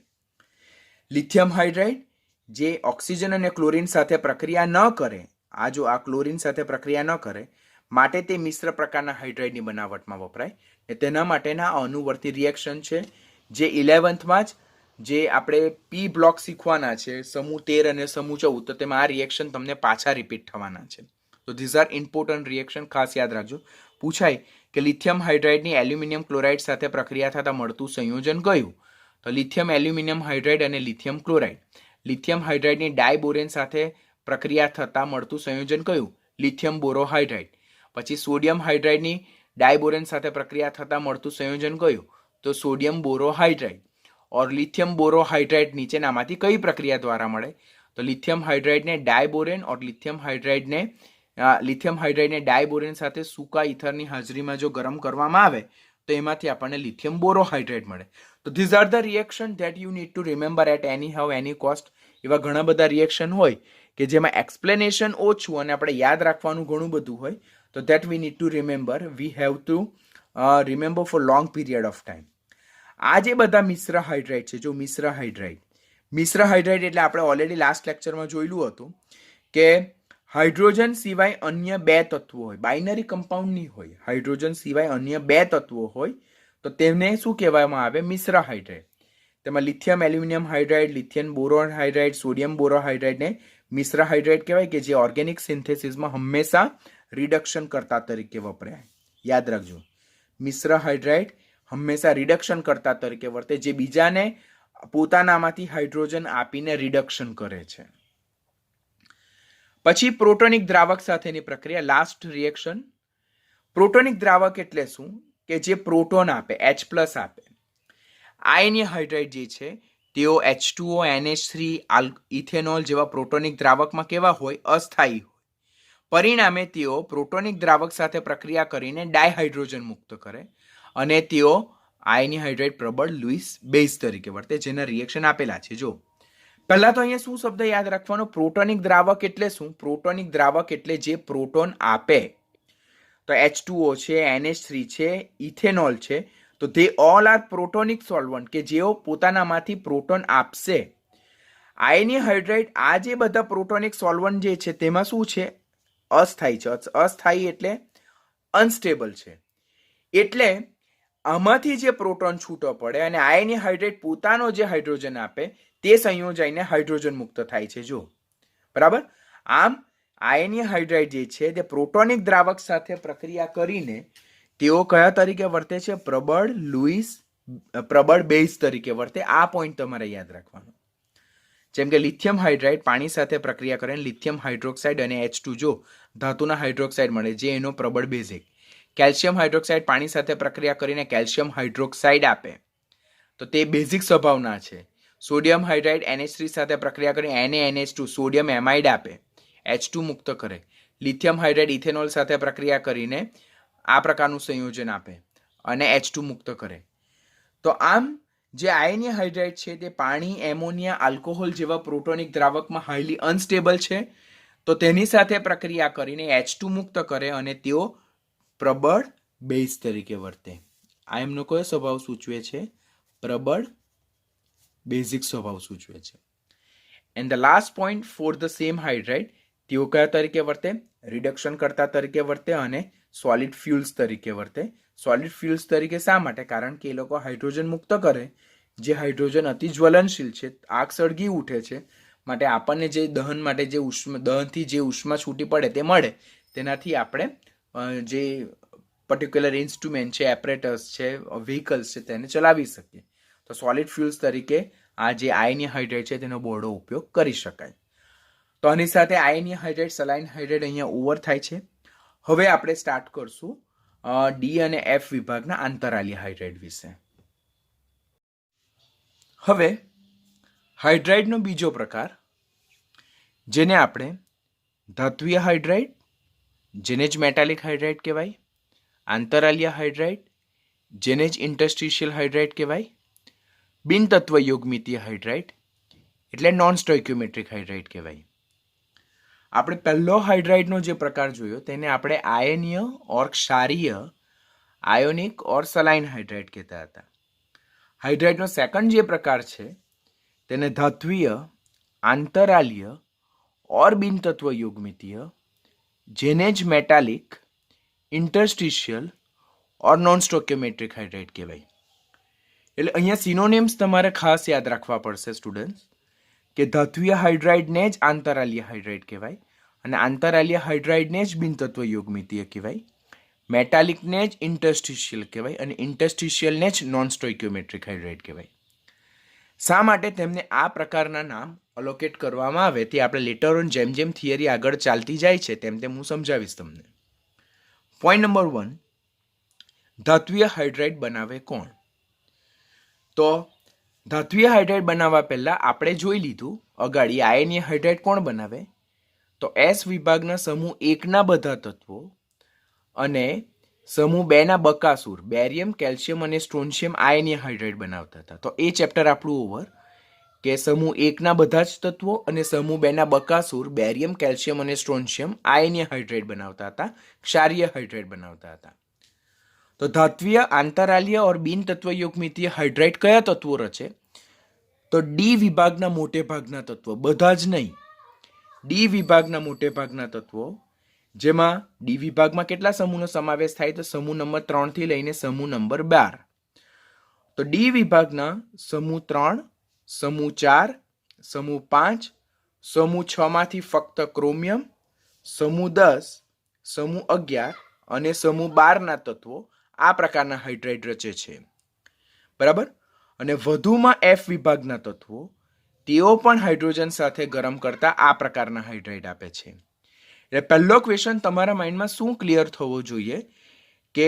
લિથિયમ હાઇડ્રાઇડ જે ઓક્સિજન અને ક્લોરીન સાથે પ્રક્રિયા ન કરે, આ જો આ ક્લોરીન સાથે પ્રક્રિયા ન કરે, માટે તે મિશ્ર પ્રકારના હાઇડ્રાઇડની બનાવટમાં વપરાય. તેના માટેના અનુવર્તી રિએક્શન છે જે 11thમાં જ જે આપણે P બ્લોક શીખવાના છે, સમૂહ 13 અને સમૂહ 14, તો તેમાં આ રિએક્શન તમને પાછા રિપીટ થવાના છે. તો ધીઝ આર ઇમ્પોર્ટન્ટ રિએક્શન, ખાસ યાદ રાખજો. પૂછાય કે લિથિયમ હાઇડ્રાઇડની એલ્યુમિનિયમ ક્લોરાઇડ સાથે પ્રક્રિયા થતાં મળતું સંયોજન કયું? તો લિથિયમ એલ્યુમિનિયમ હાઇડ્રાઇડ અને લિથિયમ ક્લોરાઇડ. લિથિયમ હાઇડ્રાઇડની ડાયબોરેન સાથે પ્રક્રિયા થતાં મળતું સંયોજન કયું? લિથિયમ બોરોહાઇડ્રાઇડ. પછી સોડિયમ હાઇડ્રાઇડની ડાયબોરેન સાથે પ્રક્રિયા થતાં મળતું સંયોજન કયું? તો સોડિયમ બોરોહાઇડ્રાઇડ. ઓર લિથિયમ બોરોહાઇડ્રાઇડ નીચેનામાંથી કઈ પ્રક્રિયા દ્વારા મળે? તો લિથિયમ હાઇડ્રાઇડને ડાયબોરેન ઓર લિથિયમ હાઇડ્રાઇડને ડાયબોરેન સાથે સૂકા ઇથરની હાજરીમાં જો ગરમ કરવામાં આવે તો એમાંથી આપણને લિથિયમ બોરોહાઇડ્રાઇડ મળે. તો these are the reaction that you need to remember at any how any cost. એવા ઘણા બધા રિએક્શન હોય કે જેમાં એક્સપ્લેનેશન ઓછું અને આપણે યાદ રાખવાનું ઘણું બધું હોય. તો that we need to remember, we have to remember four long period of time. આ જે બધા મિશ્ર હાઇડ્રાઇડ છે, જો મિશ્ર હાઇડ્રાઇડ એટલે આપણે ઓલરેડી લાસ્ટ લેક્ચરમાં જોયેલું હતું કે હાઇડ્રોજન સિવાય અન્ય બે તત્વો હોય, બાઇનરી કમ્પાઉન્ડ નહીં હોય, હાઇડ્રોજન સિવાય અન્ય બે તત્વો હોય તો તેમને શું કહેવામાં આવે? મિશ્ર હાઇડ્રાઇડ. તેમાં lithium aluminium hydride, lithium boron hydride, sodium બોરોહાઇડ્રાઇડને મિશ્ર હાઇડ્રાઇડ કહેવાય કે જે ઓર્ગેનિક સિન્થેસિસમાં હંમેશા રિડક્શન કરતા તરીકે વપરાય. યાદ રાખજો, મિશ્ર હાઇડ્રાઇડ હંમેશા રિડક્શન કરતા તરીકે વર્તે, જે બીજાને પોતાનામાંથી હાઇડ્રોજન આપીને રિડક્શન કરે છે. પછી પ્રોટોનિક દ્રાવક સાથેની પ્રક્રિયા, લાસ્ટ રિએક્શન. પ્રોટોનિક દ્રાવક એટલે શું? કે જે પ્રોટોન આપે, H+ આપે. આયનીય હાઇડ્રાઇડ જે છે તેઓ H2O, NH3, ઇથેનોલ જેવા પ્રોટોનિક દ્રાવકમાં કેવા હોય? અસ્થાયી હોય. પરિણામે તેઓ પ્રોટોનિક દ્રાવક સાથે પ્રક્રિયા કરીને ડાયહાઇડ્રોજન મુક્ત કરે અને તેઓ આયનીય હાઇડ્રાઇડ પ્રબળ લુઈસ બેઝ તરીકે વર્તે, જેના રિએક્શન આપેલા છે. જો પહેલા તો અહીંયા શું શબ્દ યાદ રાખવાનો? પ્રોટોનિક દ્રાવક એટલે શું? પ્રોટોનિક દ્રાવક એટલે જે પ્રોટોન આપે. તો H2O છે, NH3 છે, ઇથેનોલ છે, તો they all are પ્રોટોનિક સોલ્વન્ટ કે જેઓ પોતાનામાંથી પ્રોટોન આપશે. આયનીય હાઇડ્રાઇડ આ જે બધા પ્રોટોનિક સોલ્વન્ટ જે છે તેમાં શું છે? અસ્થાયી છે. અસ્થાયી એટલે અનસ્ટેબલ છે. એટલે આમાંથી જે પ્રોટોન છૂટો પડે અને આયનીય હાઇડ્રાઇડ પોતાનો જે હાઇડ્રોજન આપે તે સંયોજાઈને હાઇડ્રોજન મુક્ત થાય છે. જો બરાબર. આમ આયનીય હાઇડ્રાઇડ જે છે તે પ્રોટોનિક દ્રાવક સાથે પ્રક્રિયા કરીને તેઓ કયા તરીકે વર્તે છે? પ્રબળ બેઝ તરીકે વર્તે. આ પોઈન્ટ તમારે યાદ રાખવાનો. જેમ કે લિથિયમ હાઇડ્રાઇડ પાણી સાથે પ્રક્રિયા કરીને લિથિયમ હાઇડ્રોક્સાઇડ અને H2 જો ધાતુના હાઇડ્રોક્સાઇડ મળે જે એનો પ્રબળ બેઝ એક. કેલ્શિયમ હાઇડ્રોક્સાઇડ પાણી સાથે પ્રક્રિયા કરીને કેલ્શિયમ હાઇડ્રોક્સાઇડ આપે તો તે બેઝિક સ્વભાવના છે. સોડિયમ હાઇડ્રાઇડ NH3 સાથે પ્રક્રિયા કરી NaNH2 સોડિયમ એમાઇડ આપે, H2 મુક્ત કરે. લિથિયમ હાઇડ્રાઇડ ઇથેનોલ સાથે પ્રક્રિયા કરીને આ પ્રકારનું સંયોજન આપે અને H2 મુક્ત કરે. તો આમ જે આયનીય હાઇડ્રાઇડ છે તે પાણી, એમોનિયા, આલ્કોહોલ જેવા પ્રોટોનિક દ્રાવકમાં હાઈલી અનસ્ટેબલ છે, તો તેની સાથે પ્રક્રિયા કરીને H2 મુક્ત કરે અને તેઓ પ્રબળ બેઝ તરીકે વર્તે. આ એમનો કયો સ્વભાવ સૂચવે છે? પ્રબળ બેઝિક સ્વભાવ સૂચવે છે. And the last point for the same hydride, તેઓ કયા તરીકે વર્તે? રિડક્શન કરતા તરીકે વર્તે અને સોલિડ ફ્યુલ્સ તરીકે વર્તે. સોલિડ ફ્યુલ્સ તરીકે શા માટે? કારણ કે એ લોકો હાઇડ્રોજન મુક્ત કરે, જે હાઇડ્રોજન અતિ જ્વલનશીલ છે, આગ સળગી ઉઠે છે, માટે આપણને જે દહન માટે જે દહનથી જે ઉષ્મા છૂટી પડે તે મળે, તેનાથી આપણે જે પર્ટિક્યુલર ઇન્સ્ટ્રુમેન્ટ છે, એપરેટસ છે, વ્હીકલ્સ છે તેને ચલાવી શકીએ. તો સોલિડ ફ્યુલ્સ તરીકે આ જે આયનીય હાઇડ્રાઇડ છે તેનો બહોળો ઉપયોગ કરી શકાય. તો આની સાથે આયનીય હાઇડ્રાઇડ, સલાઇન હાઇડ્રાઇડ અહીંયા ઓવર થાય છે. હવે આપણે સ્ટાર્ટ કરશું ડી અને એફ વિભાગના આંતરાલીય હાઇડ્રાઇડ વિશે. હવે હાઇડ્રાઇડનો બીજો પ્રકાર જેને આપણે ધાત્વીય હાઇડ્રાઇડ, જેને જ મેટાલિક હાઇડ્રાઇડ કહેવાય, આંતરાલીય હાઇડ્રાઇડ, જેને જ ઇન્ટરસ્ટિશિયલ હાઇડ્રાઇડ કહેવાય, બિનતત્વ યોગમિતીય હાઇડ્રાઇડ એટલે નોન સ્ટોઇક્યોમેટ્રિક હાઇડ્રાઇડ કહેવાય. આપણે પહેલો હાઇડ્રાઇડનો જે પ્રકાર જોયો તેને આપણે આયનીય ઓર ક્ષારીય, આયોનિક ઓર સલાઇન હાઇડ્રાઇડ કહેતા હતા. હાઇડ્રાઇડનો સેકન્ડ જે પ્રકાર છે તેને ધાત્વીય, આંતરાલીય ઓર બિનતત્વ યોગમિતીય, જેને જ મેટાલિક, ઇન્ટરસ્ટિશિયલ ઓર નોન સ્ટોઇક્યોમેટ્રિક હાઇડ્રાઇડ કહેવાય. એટલે અહીંયા સિનોનિમ્સ તમારે ખાસ યાદ રાખવા પડશે સ્ટુડન્ટ્સ, કે ધાત્વીય હાઇડ્રાઇડને જ આંતરાલીય હાઇડ્રાઇડ કહેવાય અને આંતરાલીય હાઇડ્રાઇડને જ બિનતત્વ યોગમિતીય કહેવાય, મેટાલિકને જ ઇન્ટરસ્ટિશિયલ કહેવાય અને ઇન્ટરસ્ટિશિયલને જ નોન સ્ટોઇક્યોમેટ્રિક હાઇડ્રાઇડ કહેવાય. શા માટે તેમને આ પ્રકારના નામ અલોકેટ કરવામાં આવે તે આપણે લેટર ઓન જેમ જેમ થિયરી આગળ ચાલતી જાય છે તેમ તેમ હું સમજાવીશ તમને. પોઈન્ટ નંબર 1, ધાત્વીય હાઇડ્રાઇડ બનાવે કોણ? તો ધાત્વીય હાઇડ્રાઇડ બનાવવા પહેલાં આપણે જોઈ લીધું અગાડી આયનીય હાઇડ્રાઇડ કોણ બનાવે? તો એસ વિભાગના સમૂહ 1ના બધા તત્વો અને સમૂહ 2ના બકાસુર બેરિયમ, કેલ્શિયમ અને સ્ટ્રોન્શિયમ આયનીય હાઇડ્રાઇડ બનાવતા હતા. તો એ ચેપ્ટર આપણું ઓવર કે સમૂહ 1ના બધા જ તત્વો અને સમૂહ 2ના બકાસુર બેરિયમ, કેલ્શિયમ અને સ્ટ્રોન્શિયમ આયનીય હાઇડ્રાઇડ બનાવતા હતા, ક્ષારીય હાઇડ્રાઇડ બનાવતા હતા. તો धात्वीय, आंतरालीय और बिन तत्व युग्मितीय हाइड्राइड कया तत्वों रचे? तो डी विभागना मोटे भागना तत्व, બધા જ નહીં, ડી વિભાગના મોટે ભાગના તત્વો, જેમાં ડી વિભાગમાં કેટલા સમૂહનો સમાવેશ થાય? તો સમૂહ નંબર 3 થી લઈને સમૂહ નંબર 12. તો ડી વિભાગના સમૂહ 3, સમૂહ 4, સમૂહ 5, સમૂહ 6 માંથી ફક્ત ક્રોમિયમ, સમૂહ 10, સમૂહ 11 અને સમૂહ 12 ના તત્વો આ પ્રકારના હાઇડ્રાઇડ રચે છે. બરાબર. અને વધુમાં એફ વિભાગના તત્વો, તેઓ પણ હાઇડ્રોજન સાથે ગરમ કરતા આ પ્રકારના હાઇડ્રાઇડ આપે છે. એટલે પહેલો ક્વેશ્ચન તમારા માઇન્ડમાં શું ક્લિયર થવો જોઈએ કે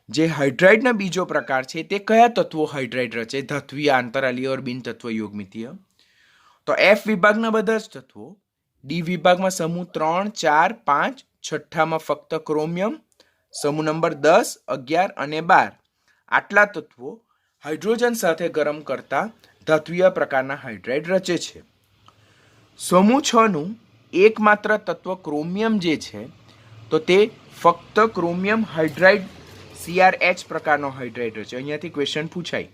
જે હાઇડ્રાઇડના બીજો પ્રકાર છે તે કયા તત્વો હાઇડ્રાઇડ રચે? ધાત્વીય, આંતરાલીય और બિન તત્વ યુગ્મિતીય. તો એફ વિભાગના બધા જ તત્વો, ડી વિભાગમાં સમૂહ 3, 4, 5, છઠ્ઠામાં ફક્ત ક્રોમિયમ, સમૂહ નંબર 10, 11 અને 12 આટલા તત્વો હાઇડ્રોજન સાથે ગરમ કરતા ધાત્વીય પ્રકારના હાઇડ્રાઇડ રચે છે. સમૂહ 6 નું એકમાત્ર તત્વ ક્રોમિયમ જે છે તો તે ફક્ત ક્રોમિયમ હાઇડ્રાઇડ CrH પ્રકારનો હાઇડ્રાઇડ રચે. અહીંયાથી ક્વેશ્ચન પૂછાય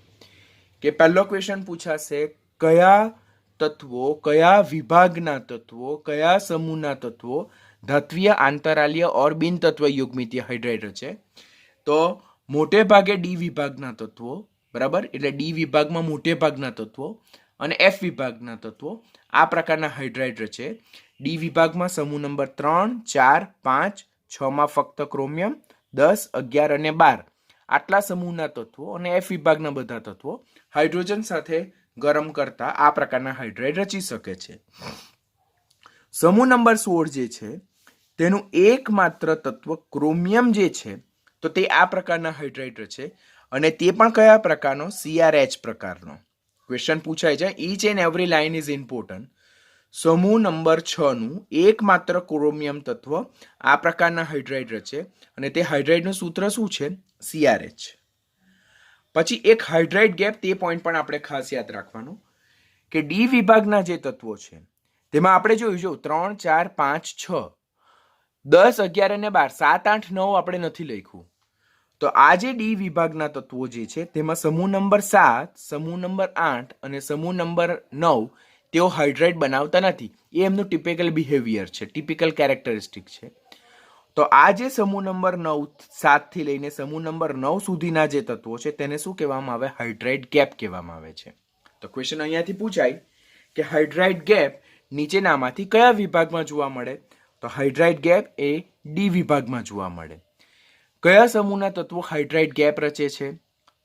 કે પહેલો ક્વેશ્ચન પૂછાશે કયા તત્વો, કયા વિભાગના તત્વો, કયા સમૂહના તત્વો धात्वीय, आंतरालीय और बिन तत्व युग्मितीय हाइड्राइड रचे? तो मोटे भागे डी विभागना तत्वो, बराबर, એટલે ડી વિભાગમાં મોટે ભાગના તત્વો અને એફ વિભાગના તત્વો આ પ્રકારના હાઇડ્રાઇડ રચે. ડી વિભાગમાં સમૂહ નંબર 3, 4, 5, 6 માં ફક્ત ક્રોમિયમ, 10, 11 અને 12 આટલા સમૂહના તત્વો અને એફ વિભાગના બધા તત્વો હાઇડ્રોજન સાથે ગરમ કરતા આ પ્રકારના હાઇડ્રાઇડ રચી શકે છે. સમૂહ નંબર 16 જે છે તેનું એકમાત્ર તત્વ ક્રોમિયમ જે છે તો તે આ પ્રકારના હાઇડ્રાઇડ રચે અને તે પણ કયા પ્રકારનો? CrH પ્રકારનો. ક્વેશ્ચન પૂછાય છે, each and every line is important. સમૂહ નંબર 6 નું એકમાત્ર ક્રોમિયમ તત્વ આ પ્રકારના હાઇડ્રાઇડ રચે અને તે હાઇડ્રાઇડનું સૂત્ર શું છે? CrH. પછી એક હાઇડ્રાઇડ ગેપ, તે પોઈન્ટ પણ આપણે ખાસ યાદ રાખવાનો કે ડી વિભાગના જે તત્વો છે તેમાં આપણે જોયું 3, 4, 5, 6, 10, 11 અને 12, 7, 8, 9 આપણે નથી લખ્યું. તો આ જે ડી વિભાગના તત્વો જે છે તેમાં સમૂહ નંબર 7, સમૂહ નંબર 8 અને સમૂહ નંબર 9 તેઓ હાઇડ્રાઇડ બનાવતા નથી. એ એમનું ટિપિકલ બિહેવિયર છે, ટિપિકલ કેરેક્ટરિસ્ટિક છે. તો આ જે સમૂહ નંબર 9, 7 થી લઈને સમૂહ નંબર 9 સુધીના જે તત્વો છે તેને શું કહેવામાં આવે? હાઇડ્રાઇડ ગેપ કહેવામાં આવે છે. તો ક્વેશ્ચન અહીંયાથી પૂછાય કે હાઇડ્રાઇડ ગેપ નીચેનામાંથી કયા વિભાગમાં જોવા મળે? તો હાઇડ્રાઇડ ગેપ એ ડી વિભાગમાં જોવા મળે. કયા સમૂહના તત્વો હાઇડ્રાઇડ ગેપ રચે છે?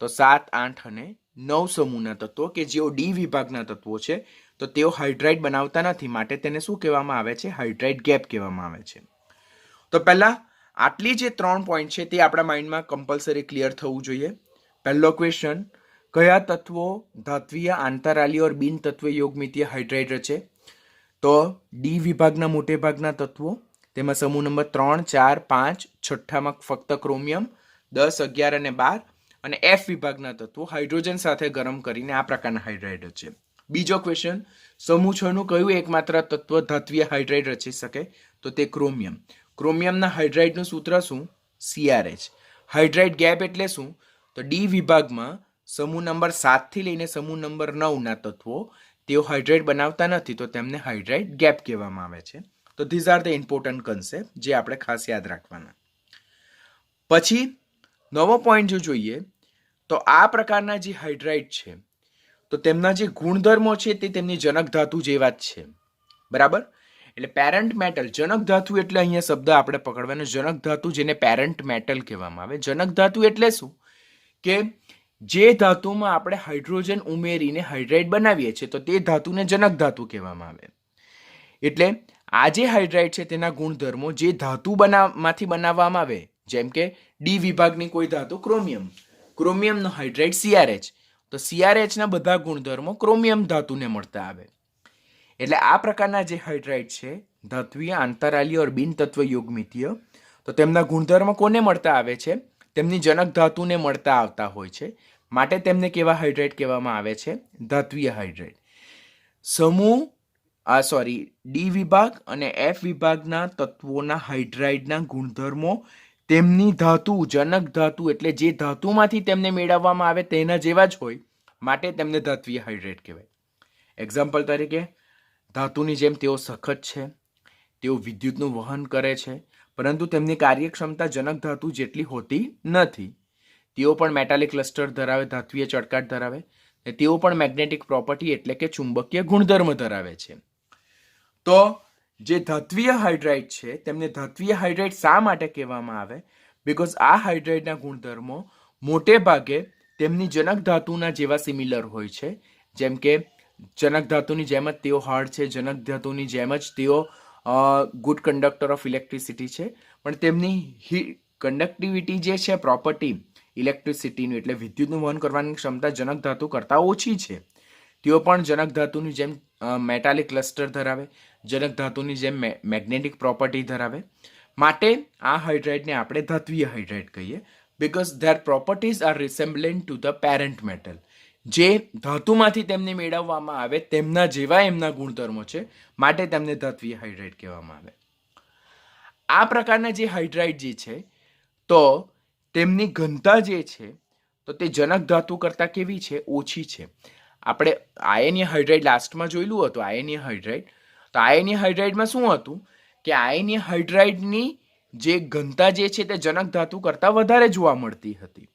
તો 7, 8 અને 9 સમૂહના તત્વો કે જેઓ ડી વિભાગના તત્વો છે તો તેઓ હાઇડ્રાઇડ બનાવતા નથી, માટે તેને શું કહેવામાં આવે છે? હાઇડ્રાઇડ ગેપ કહેવામાં આવે છે. તો પહેલા આટલી જે 3 પોઈન્ટ છે તે આપણા માઇન્ડમાં કમ્પલસરી ક્લિયર થવું જોઈએ. પહેલો ક્વેશ્ચન, કયા તત્વો ધાત્વીય, આંતરાલીય और બિન તત્વ યુગ્મિતીય હાઇડ્રાઇડ રચે? તો ડી વિભાગના મોટે ભાગના તત્વો, તેમાં સમૂહ નંબર 3, 4, 5, છઠ્ઠામાં ફક્ત ક્રોમિયમ, 10, 11 અને 12 અને એફ વિભાગના તત્વો હાઇડ્રોજન સાથે ગરમ કરીને આ પ્રકારના હાઇડ્રાઇડ રચે. બીજો ક્વેશ્ચન, સમૂહ 6 નું કયું એકમાત્ર તત્વ ધાત્વીય હાઇડ્રાઇડ રચી શકે? તો તે ક્રોમિયમ. ક્રોમિયમના હાઇડ્રાઇડનું સૂત્ર શું? CrH. હાઇડ્રાઇડ ગેપ એટલે શું? તો ડી વિભાગમાં સમૂહ નંબર 7 થી લઈને સમૂહ નંબર 9 ના તત્વો તેઓ હાઇડ્રાઇડ બનાવતા નથી તો તેમને હાઇડ્રાઇડ ગેપ કહેવામાં આવે છે. તો these are the important concept જે આપણે ખાસ યાદ રાખવાના. પછી નવો પોઈન્ટ જો જોઈએ તો આ પ્રકારના જે હાઇડ્રાઇડ છે તો તેમના જે ગુણધર્મો છે તે તેમની જનક ધાતુ જેવા જ છે. બરાબર. એટલે પેરેન્ટ મેટલ, જનક ધાતુ એટલે અહીંયા શબ્દ આપણે પકડવાનો, જનક ધાતુ જેને પેરેન્ટ મેટલ કહેવામાં આવે. જનક ધાતુ એટલે શું કે જે ધાતુમાં આપણે હાઇડ્રોજન ઉમેરીને હાઇડ્રાઇડ બનાવીએ છીએ તો તે ધાતુને જનક ધાતુ કહેવામાં આવે. એટલે આ જે હાઇડ્રાઇડ છે તેના ગુણધર્મો જે ધાતુ માંથી બનાવવામાં આવે, જેમ કે ડી વિભાગની કોઈ ધાતુ ક્રોમિયમનો હાઇડ્રાઇડ CrH, તો CrH ના બધા ગુણધર્મો ક્રોમિયમ ધાતુને મળતા આવે. એટલે આ પ્રકારના જે હાઇડ્રાઇડ છે ધાત્વીય, આંતરાલીય और બિન તત્વ યોગમિતીય, તો તેમના ગુણધર્મો કોને મળતા આવે છે? તેમની જનક ધાતુને મળતા આવતા હોય છે. માટે તેમને કેવા હાઇડ્રાઇડ કહેવામાં આવે છે? ધાત્વીય હાઇડ્રાઇડ. ડી વિભાગ અને F વિભાગના તત્વોના હાઇડ્રાઇડના ગુણધર્મો તેમની ધાતુ, જનક ધાતુ એટલે જે ધાતુમાંથી તેમને મેળવવામાં આવે તેના જેવા જ હોય, માટે તેમને ધાત્વીય હાઇડ્રાઇડ કહેવાય. એક્ઝામ્પલ તરીકે, ધાતુની જેમ તેઓ સખત છે, તેઓ વિદ્યુતનું વહન કરે છે, પરંતુ તેમની કાર્યક્ષમતા જનક ધાતુ જેટલી હોતી નથી. તેઓ પણ મેટાલિક ક્લસ્ટર ધરાવે, ધાત્વીય ચળકાટ ધરાવે, તેઓ પણ મેગ્નેટિક પ્રોપર્ટી એટલે કે ચુંબકીય ગુણધર્મ ધરાવે છે. તો જે ધાત્વીય હાઇડ્રાઇડ છે તેમને ધાત્વીય હાઇડ્રાઇડ શા માટે કહેવામાં આવે? બીકોઝ આ હાઇડ્રાઇડના ગુણધર્મો મોટે ભાગે તેમની જનક ધાતુના જેવા સિમિલર હોય છે. જેમ કે જનક ધાતુની જેમ જ તેઓ હાર્ડ છે, જનક ધાતુની જેમ જ તેઓ ગુડ કંડક્ટર ઓફ ઇલેક્ટ્રિસિટી છે, પણ તેમની કંડક્ટિવિટી જે છે, પ્રોપર્ટી ઇલેક્ટ્રિસિટીનું એટલે વિદ્યુતનું વહન કરવાની ક્ષમતા જનક ધાતુ કરતાં ઓછી છે. તેઓ પણ જનક ધાતુની જેમ મેટાલિક ક્લસ્ટર ધરાવે, જનક ધાતુની જેમ મેગ્નેટિક પ્રોપર્ટી ધરાવે. માટે આ હાઇડ્રાઇડને આપણે ધાત્વીય હાઇડ્રાઇડ કહીએ, because their properties are resemblant to the parent metal. જે ધાતુમાંથી તેમને મેળવવામાં આવે તેમના જેવા એમના ગુણધર્મો છે, માટે તેમને ધાત્વીય હાઇડ્રાઇડ કહેવામાં આવે. આ પ્રકારના જે હાઇડ્રાઇડ જે છે તો તેમની ઘનતા જે છે તો તે જનક ધાતુ કરતાં કેવી છે? ઓછી છે. આપણે આયનીય હાઇડ્રાઇડ લાસ્ટમાં જોયેલું હતું. આયનીય હાઇડ્રાઇડ, તો આયનીય હાઇડ્રાઇડમાં શું હતું કે આયનીય હાઇડ્રાઇડની જે ઘનતા જે છે તે જનક ધાતુ કરતાં વધારે જોવા મળતી હતી,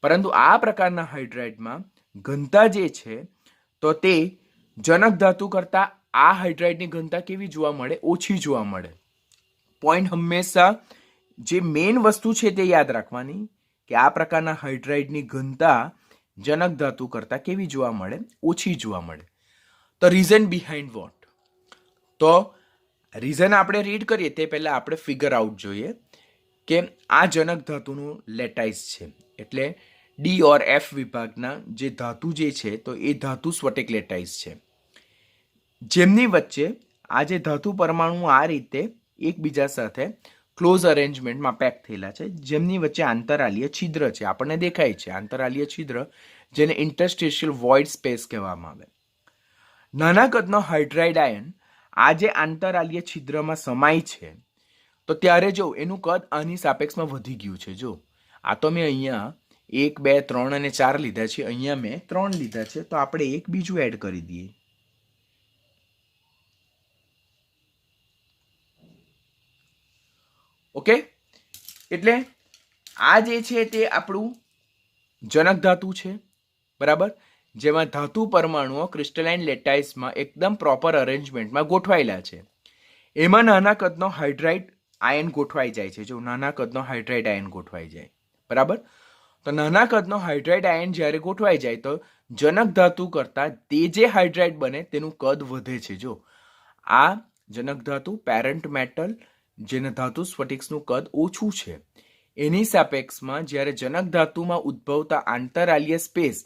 પરંતુ આ પ્રકારના હાઇડ્રાઇડમાં ઘનતા જે છે તો તે જનક ધાતુ કરતાં આ હાઇડ્રાઇડની ઘનતા કેવી જોવા મળે? ઓછી જોવા મળે. પોઈન્ટ હંમેશા જે મેઇન વસ્તુ છે તે યાદ રાખવાની કે આ પ્રકારના હાઇડ્રાઇડની ઘનતા જનક ધાતુ કરતાં કેવી જોવા મળે? ઓછી જોવા મળે. તો રીઝન બિહાઇન્ડ વોટ? તો રીઝન આપણે રીડ કરીએ તે પહેલાં આપણે ફિગર આઉટ જોઈએ કે આ જનક ધાતુનું લેટાઇસ છે, એટલે ડી ઓર F વિભાગના જે ધાતુ જે છે તો એ ધાતુ સ્ફટિક લેટાઇસ છે, જેમની વચ્ચે આ જે ધાતુ પરમાણુ આ રીતે એકબીજા સાથે ક્લોઝ અરેન્જમેન્ટમાં પેક થયેલા છે, જેમની વચ્ચે આંતરાલીય છિદ્ર છે. આપણને દેખાય છે આંતરાલીય છિદ્ર, જેને ઇન્ટરસ્ટિશિયલ વોઇડ સ્પેસ કહેવામાં આવે. નાના કદનો હાઇડ્રાઇડ આયન આ જે આંતરાલીય છિદ્રમાં સમાય છે તો ત્યારે જો એનું કદ આની સાપેક્ષમાં વધી ગયું છે. જો આ તો મેં અહીંયા 1, 2, 3 અને 4 લીધા છે, અહીંયા મેં 3 લીધા છે, તો આપણે એક બીજું એડ કરી દઈએ. ઓકે, એટલે આ જે છે તે આપણું જનક ધાતુ છે, બરાબર, જેમાં ધાતુ પરમાણુઓ ક્રિસ્ટલાઇન લેટાઇસમાં એકદમ પ્રોપર અરેન્જમેન્ટમાં ગોઠવાયેલા છે. એમાં નાના કદનો હાઇડ્રાઇડ આયન ગોઠવાઈ જાય છે. જો નાના કદનો હાઇડ્રાઇડ આયન ગોઠવાઈ જાય, બરાબર, તો નાના કદનો હાઇડ્રાઇડ આયન જ્યારે ગોઠવાઈ જાય તો જનક ધાતુ કરતાં તે જે હાઇડ્રાઇડ બને તેનું કદ વધે છે. જો આ જનક ધાતુ પેરેન્ટ મેટલ, જેના ધાતુ સ્ફટિક્સનું કદ ઓછું છે, એની સાપેક્ષમાં જ્યારે જનક ધાતુમાં ઉદ્ભવતા આંતરાલીય સ્પેસ,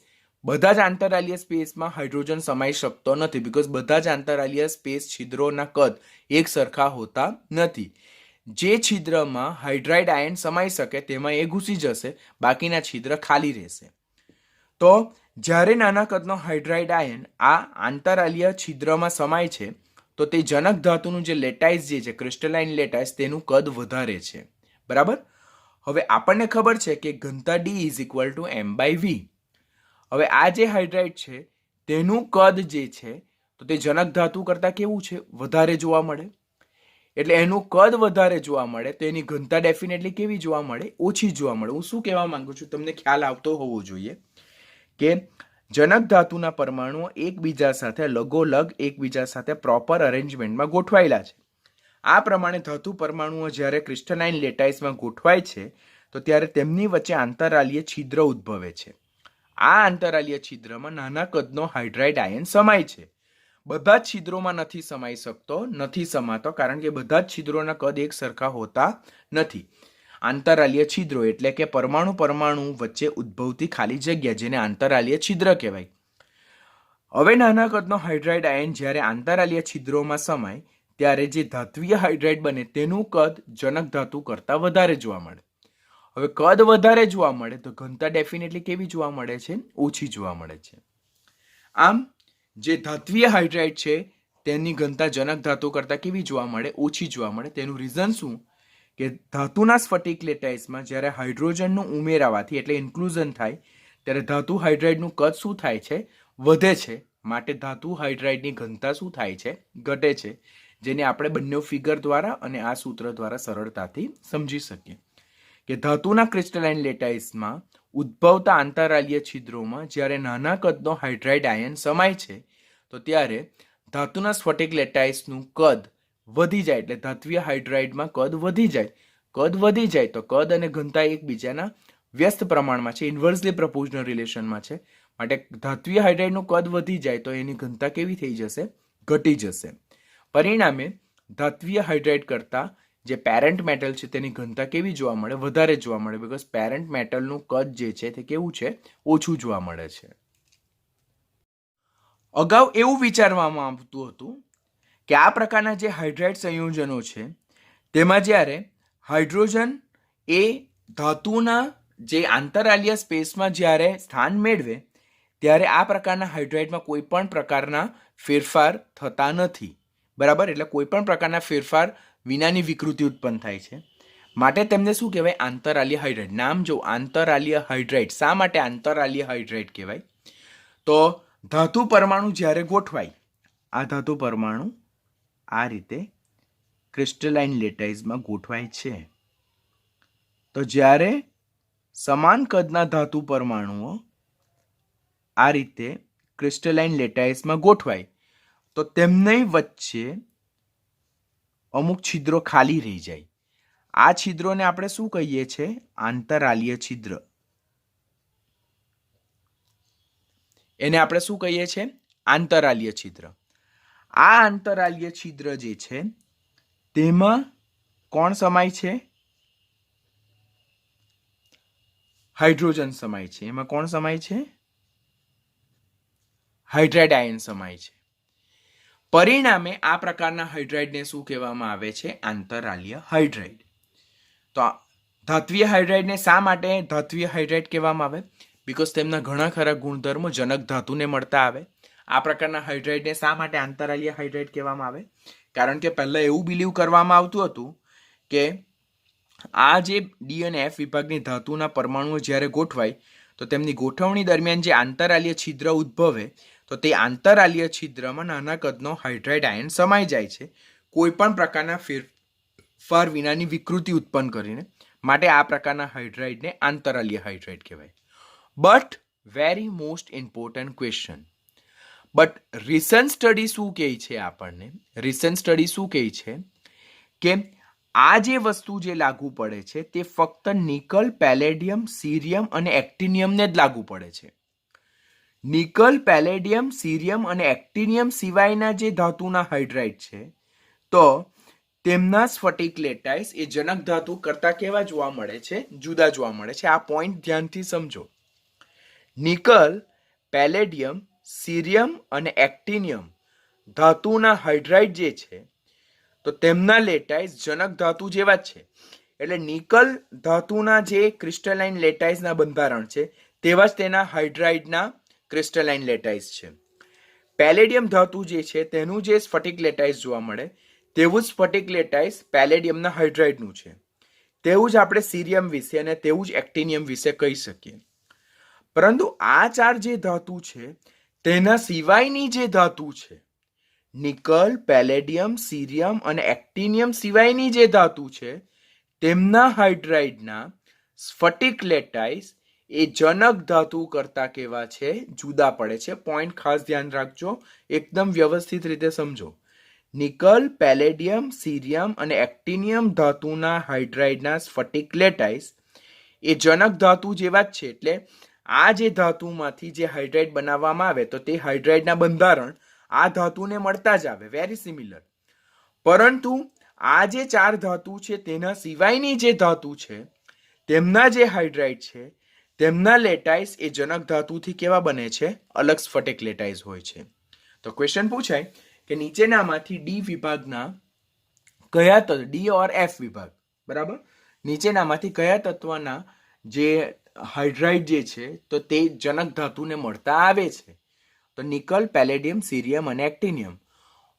બધા જ આંતરાલીય સ્પેસમાં હાઇડ્રોજન સમાઈ શકતો નથી, બીકોઝ બધા જ આંતરાલીય સ્પેસ છિદ્રોના કદ એક સરખા હોતા નથી. જે છિદ્રમાં હાઇડ્રાઇડ આયન સમાઈ શકે તેમાં એ ઘૂસી જશે, બાકીના છિદ્ર ખાલી રહેશે. તો જ્યારે નાના કદનો હાઇડ્રાઇડ આયન આ આંતરાલીય છિદ્રમાં સમાય છે તો તે જનક ધાતુનું જે લેટાઇસ જે છે, ક્રિસ્ટલાઇન લેટાઇસ, તેનું કદ વધારે છે, બરાબર. હવે આપણને ખબર છે કે ઘનતા D = m/v. હવે આ જે હાઇડ્રાઇડ છે તેનું કદ જે છે તો તે જનક ધાતુ કરતાં કેવું છે? વધારે જોવા મળે. એટલે એનું કદ વધારે જોવા મળે તો એની ઘનતા ડેફિનેટલી કેવી જોવા મળે? ઓછી જોવા મળે. હું શું કહેવા માંગુ છું તમને ખ્યાલ આવતો હોવો જોઈએ કે જનક ધાતુના પરમાણુઓ એકબીજા સાથે લગોલગ એકબીજા સાથે પ્રોપર અરેન્જમેન્ટમાં ગોઠવાયેલા છે. આ પ્રમાણે ધાતુ પરમાણુઓ જ્યારે ક્રિસ્ટલાઇન લેટાઇસમાં ગોઠવાય છે તો ત્યારે તેમની વચ્ચે આંતરાલીય છિદ્ર ઉદ્ભવે છે. આ આંતરાલીય છિદ્રમાં નાના કદનો હાઇડ્રાઇડ આયન સમાય છે. બધા જ છિદ્રોમાં નથી સમાઈ શકતો, નથી સમાતો, કારણ કે બધા જ છિદ્રોના કદ એક સરખા હોતા નથી. આંતરાલીય છિદ્રો એટલે કે પરમાણુ વચ્ચે ઉદ્ભવતી ખાલી જગ્યા, જેને આંતરાલીય છિદ્ર કહેવાય. હવે નાના કદનો હાઇડ્રાઇડ આયન જ્યારે આંતરાલીય છિદ્રોમાં સમાય ત્યારે જે ધાત્વીય હાઇડ્રાઇડ બને તેનું કદ જનક ધાતુ કરતાં વધારે જોવા મળે. હવે કદ વધારે જોવા મળે તો ઘનતા ડેફિનેટલી કેવી જોવા મળે છે? ઓછી જોવા મળે છે. આમ જે ધાત્વીય હાઇડ્રાઇડ છે તેની ઘનતા જનક ધાતુ કરતાં કેવી જોવા મળે? ઓછી જોવા મળે. તેનું રીઝન શું? કે ધાતુના સ્ફટિક લેટાઇસમાં જ્યારે હાઇડ્રોજનનું ઉમેરાવાથી એટલે ઇન્ક્લુઝન થાય ત્યારે ધાતુ હાઇડ્રાઇડનું કદ શું થાય છે? વધે છે. માટે ધાતુ હાઇડ્રાઇડની ઘનતા શું થાય છે? ઘટે છે. જેને આપણે બંને ફિગર દ્વારા અને આ સૂત્ર દ્વારા સરળતાથી સમજી શકીએ કે ધાતુના ક્રિસ્ટલાઇન લેટાઇસમાં ઉદ્ભવતા આંતરાલીય છિદ્રોમાં જ્યારે નાના કદનો હાઇડ્રાઇડ આયન સમાય છે તો ત્યારે ધાતુના સ્ફટિક લેટાઇસનું કદ વધી જાય, એટલે ધાત્વીય હાઇડ્રાઇડમાં કદ વધી જાય. કદ વધી જાય તો કદ અને ઘનતા એકબીજાના વ્યસ્ત પ્રમાણમાં છે, ઇન્વર્સલી પ્રપોર્શનલ રિલેશનમાં છે. માટે ધાત્વીય હાઇડ્રાઇડનું કદ વધી જાય તો એની ઘનતા કેવી થઈ જશે? ઘટી જશે. પરિણામે ધાત્વીય હાઇડ્રાઇડ કરતાં જે પેરેન્ટ મેટલ છે તેની ઘનતા કેવી જોવા મળે? વધારે જોવા મળે. બીકોઝ પેરેન્ટ મેટલનું કદ જે છે તે કેવું છે? ઓછું જોવા મળે છે. અગાઉ એવું વિચારવામાં આવતું હતું કે આ પ્રકારના જે હાઇડ્રાઇડ સંયોજનો છે તેમાં જ્યારે હાઇડ્રોજન એ ધાતુના જે આંતરાલીય સ્પેસમાં જ્યારે સ્થાન મેળવે ત્યારે આ પ્રકારના હાઇડ્રાઇડમાં કોઈ પણ પ્રકારના ફેરફાર થતા નથી. બરાબર? એટલે કોઈ પણ પ્રકારના ફેરફાર વિનાની વિકૃતિ ઉત્પન્ન થાય છે. માટે તેમને શું કહેવાય? આંતરાલીય હાઇડ્રાઇડ. નામ જો આંતરાલીય હાઇડ્રાઇડ. શા માટે આંતરાલીય હાઇડ્રાઇડ કહેવાય? તો ધાતુ પરમાણુ જ્યારે ગોઠવાય, આ ધાતુ પરમાણુ આ રીતે ક્રિસ્ટલાઇન લેટાઇસમાં ગોઠવાય છે. તો જ્યારે સમાન કદના ધાતુ પરમાણુઓ આ રીતે ક્રિસ્ટલાઇન લેટાઇસમાં ગોઠવાય તો તેમને વચ્ચે અમુક છિદ્રો ખાલી રહી જાય. આ છિદ્રોને આપણે શું કહીએ છીએ? આંતરાલીય છિદ્ર. એને આપણે શું કહીએ છીએ? આંતરાલીય છિદ્ર. આ આંતરાલીય છિદ્ર જે છે તેમાં કોણ સમાય છે? હાઇડ્રોજન સમાય છે. એમાં કોણ સમાય છે? હાઇડ્રાઇડ આયન સમાય છે. પરિણામે આ પ્રકારના હાઇડ્રાઇડને શું કહેવામાં આવે છે? આંતરાલીય હાઇડ્રાઇડ. તો ધાત્વીય હાઇડ્રાઇડને શા માટે ધાત્વીય હાઇડ્રાઇડ કહેવામાં આવે? બીકોઝ તેમના ઘણા ખરા ગુણધર્મો જનક ધાતુને મળતા આવે. આ પ્રકારના હાઇડ્રાઇડને શા માટે આંતરાલીય હાઇડ્રાઇડ કહેવામાં આવે? કારણ કે પહેલાં એવું બિલીવ કરવામાં આવતું હતું કે આ જે ડી અને એફ વિભાગની ધાતુના પરમાણુઓ જ્યારે ગોઠવાય તો તેમની ગોઠવણી દરમિયાન જે આંતરાલીય છિદ્ર ઉદ્ભવે તો તે આંતરાલીય છિદ્રમાં નાના કદનો હાઇડ્રાઇડ આયન સમાઈ જાય છે, કોઈ પણ પ્રકારના ફેરફાર વિનાની વિકૃતિ ઉત્પન્ન કરીને. માટે આ પ્રકારના હાઇડ્રાઇડને આંતરાલીય હાઇડ્રાઇડ કહેવાય. But very most important question, but recent study શું કહે છે આપણને? રિસન્ટ સ્ટડી શું કહે છે કે આ જે વસ્તુ જે લાગુ પડે છે તે ફક્ત નિકલ, પેલેડિયમ, સીરિયમ અને એક્ટિનિયમને જ લાગુ પડે છે. નિકલ, પેલેડિયમ, સીરિયમ અને એક્ટિનિયમ સિવાયના જે ધાતુના હાઇડ્રાઇડ છે તો તેમના સ્ફટિક લેટાઇસ એ જનક ધાતુ કરતાં કેવા જોવા મળે છે? જુદા જોવા મળે છે. આ પોઈન્ટ ધ્યાનથી સમજો. નિકલ, પેલેડિયમ, સીરિયમ અને એક્ટિનિયમ ધાતુના હાઇડ્રાઇડ જે છે તો તેમના લેટાઇસ જનક ધાતુ જેવા જ છે. એટલે નિકલ ધાતુના જે ક્રિસ્ટલાઇન લેટાઇસના બંધારણ છે તેવા જ તેના હાઇડ્રાઇડના ક્રિસ્ટલાઇન લેટાઇસ છે. પેલેડિયમ ધાતુ જે છે તેનું જે સ્ફટિક લેટાઇસ જોવા મળે તેવું જ સ્ફટિક લેટાઇસ પેલેડિયમના હાઇડ્રાઇડનું છે. તેવું જ આપણે સીરિયમ વિશે અને તેવું જ એક્ટિનિયમ વિશે કહી શકીએ. પરંતુ આ ચાર જે ધાતુ છે તેના સિવાયની જે ધાતુ છે, નિકલ, પેલેડિયમ, સીરિયમ અને એક્ટિનિયમ સિવાયની જે ધાતુ છે તેમના હાઇડ્રાઇડના સ્ફટિક લેટાઇસ એ જનક ધાતુ કરતાં કેવા છે? જુદા પડે છે. પોઈન્ટ ખાસ ધ્યાન રાખજો, એકદમ વ્યવસ્થિત રીતે સમજો. નિકલ, પેલેડિયમ, સીરિયમ અને એક્ટિનિયમ ધાતુના હાઇડ્રાઇડના સ્ફટિક લેટાઇસ એ જનક ધાતુ જેવા જ છે. એટલે આ જે ધાતુમાંથી જે હાઇડ્રાઇડ બનાવવામાં આવે તો તે હાઇડ્રાઇડના બંધારણ આ ધાતુને મળતા જ આવે, વેરી સિમિલર. પરંતુ આ જે 4 ધાતુ છે તેના સિવાયની જે ધાતુ છે તેમના જે હાઇડ્રાઇડ છે તેમના લેટાઇસ એ જનક ધાતુથી કેવા બને છે? અલગ સ્ફટિક લેટાઇસ હોય છે. તો ક્વેશ્ચન પૂછાય કે નીચેનામાંથી ડી વિભાગના કયા તત્વ, ડી ઓર એફ વિભાગ, બરાબર, નીચેનામાંથી કયા તત્વના જે હાઇડ્રાઇડ જે છે તો તે જનક ધાતુને મળતા આવે છે? તો નિકલ, પેલેડિયમ, સીરિયમ અને એક્ટિનિયમ.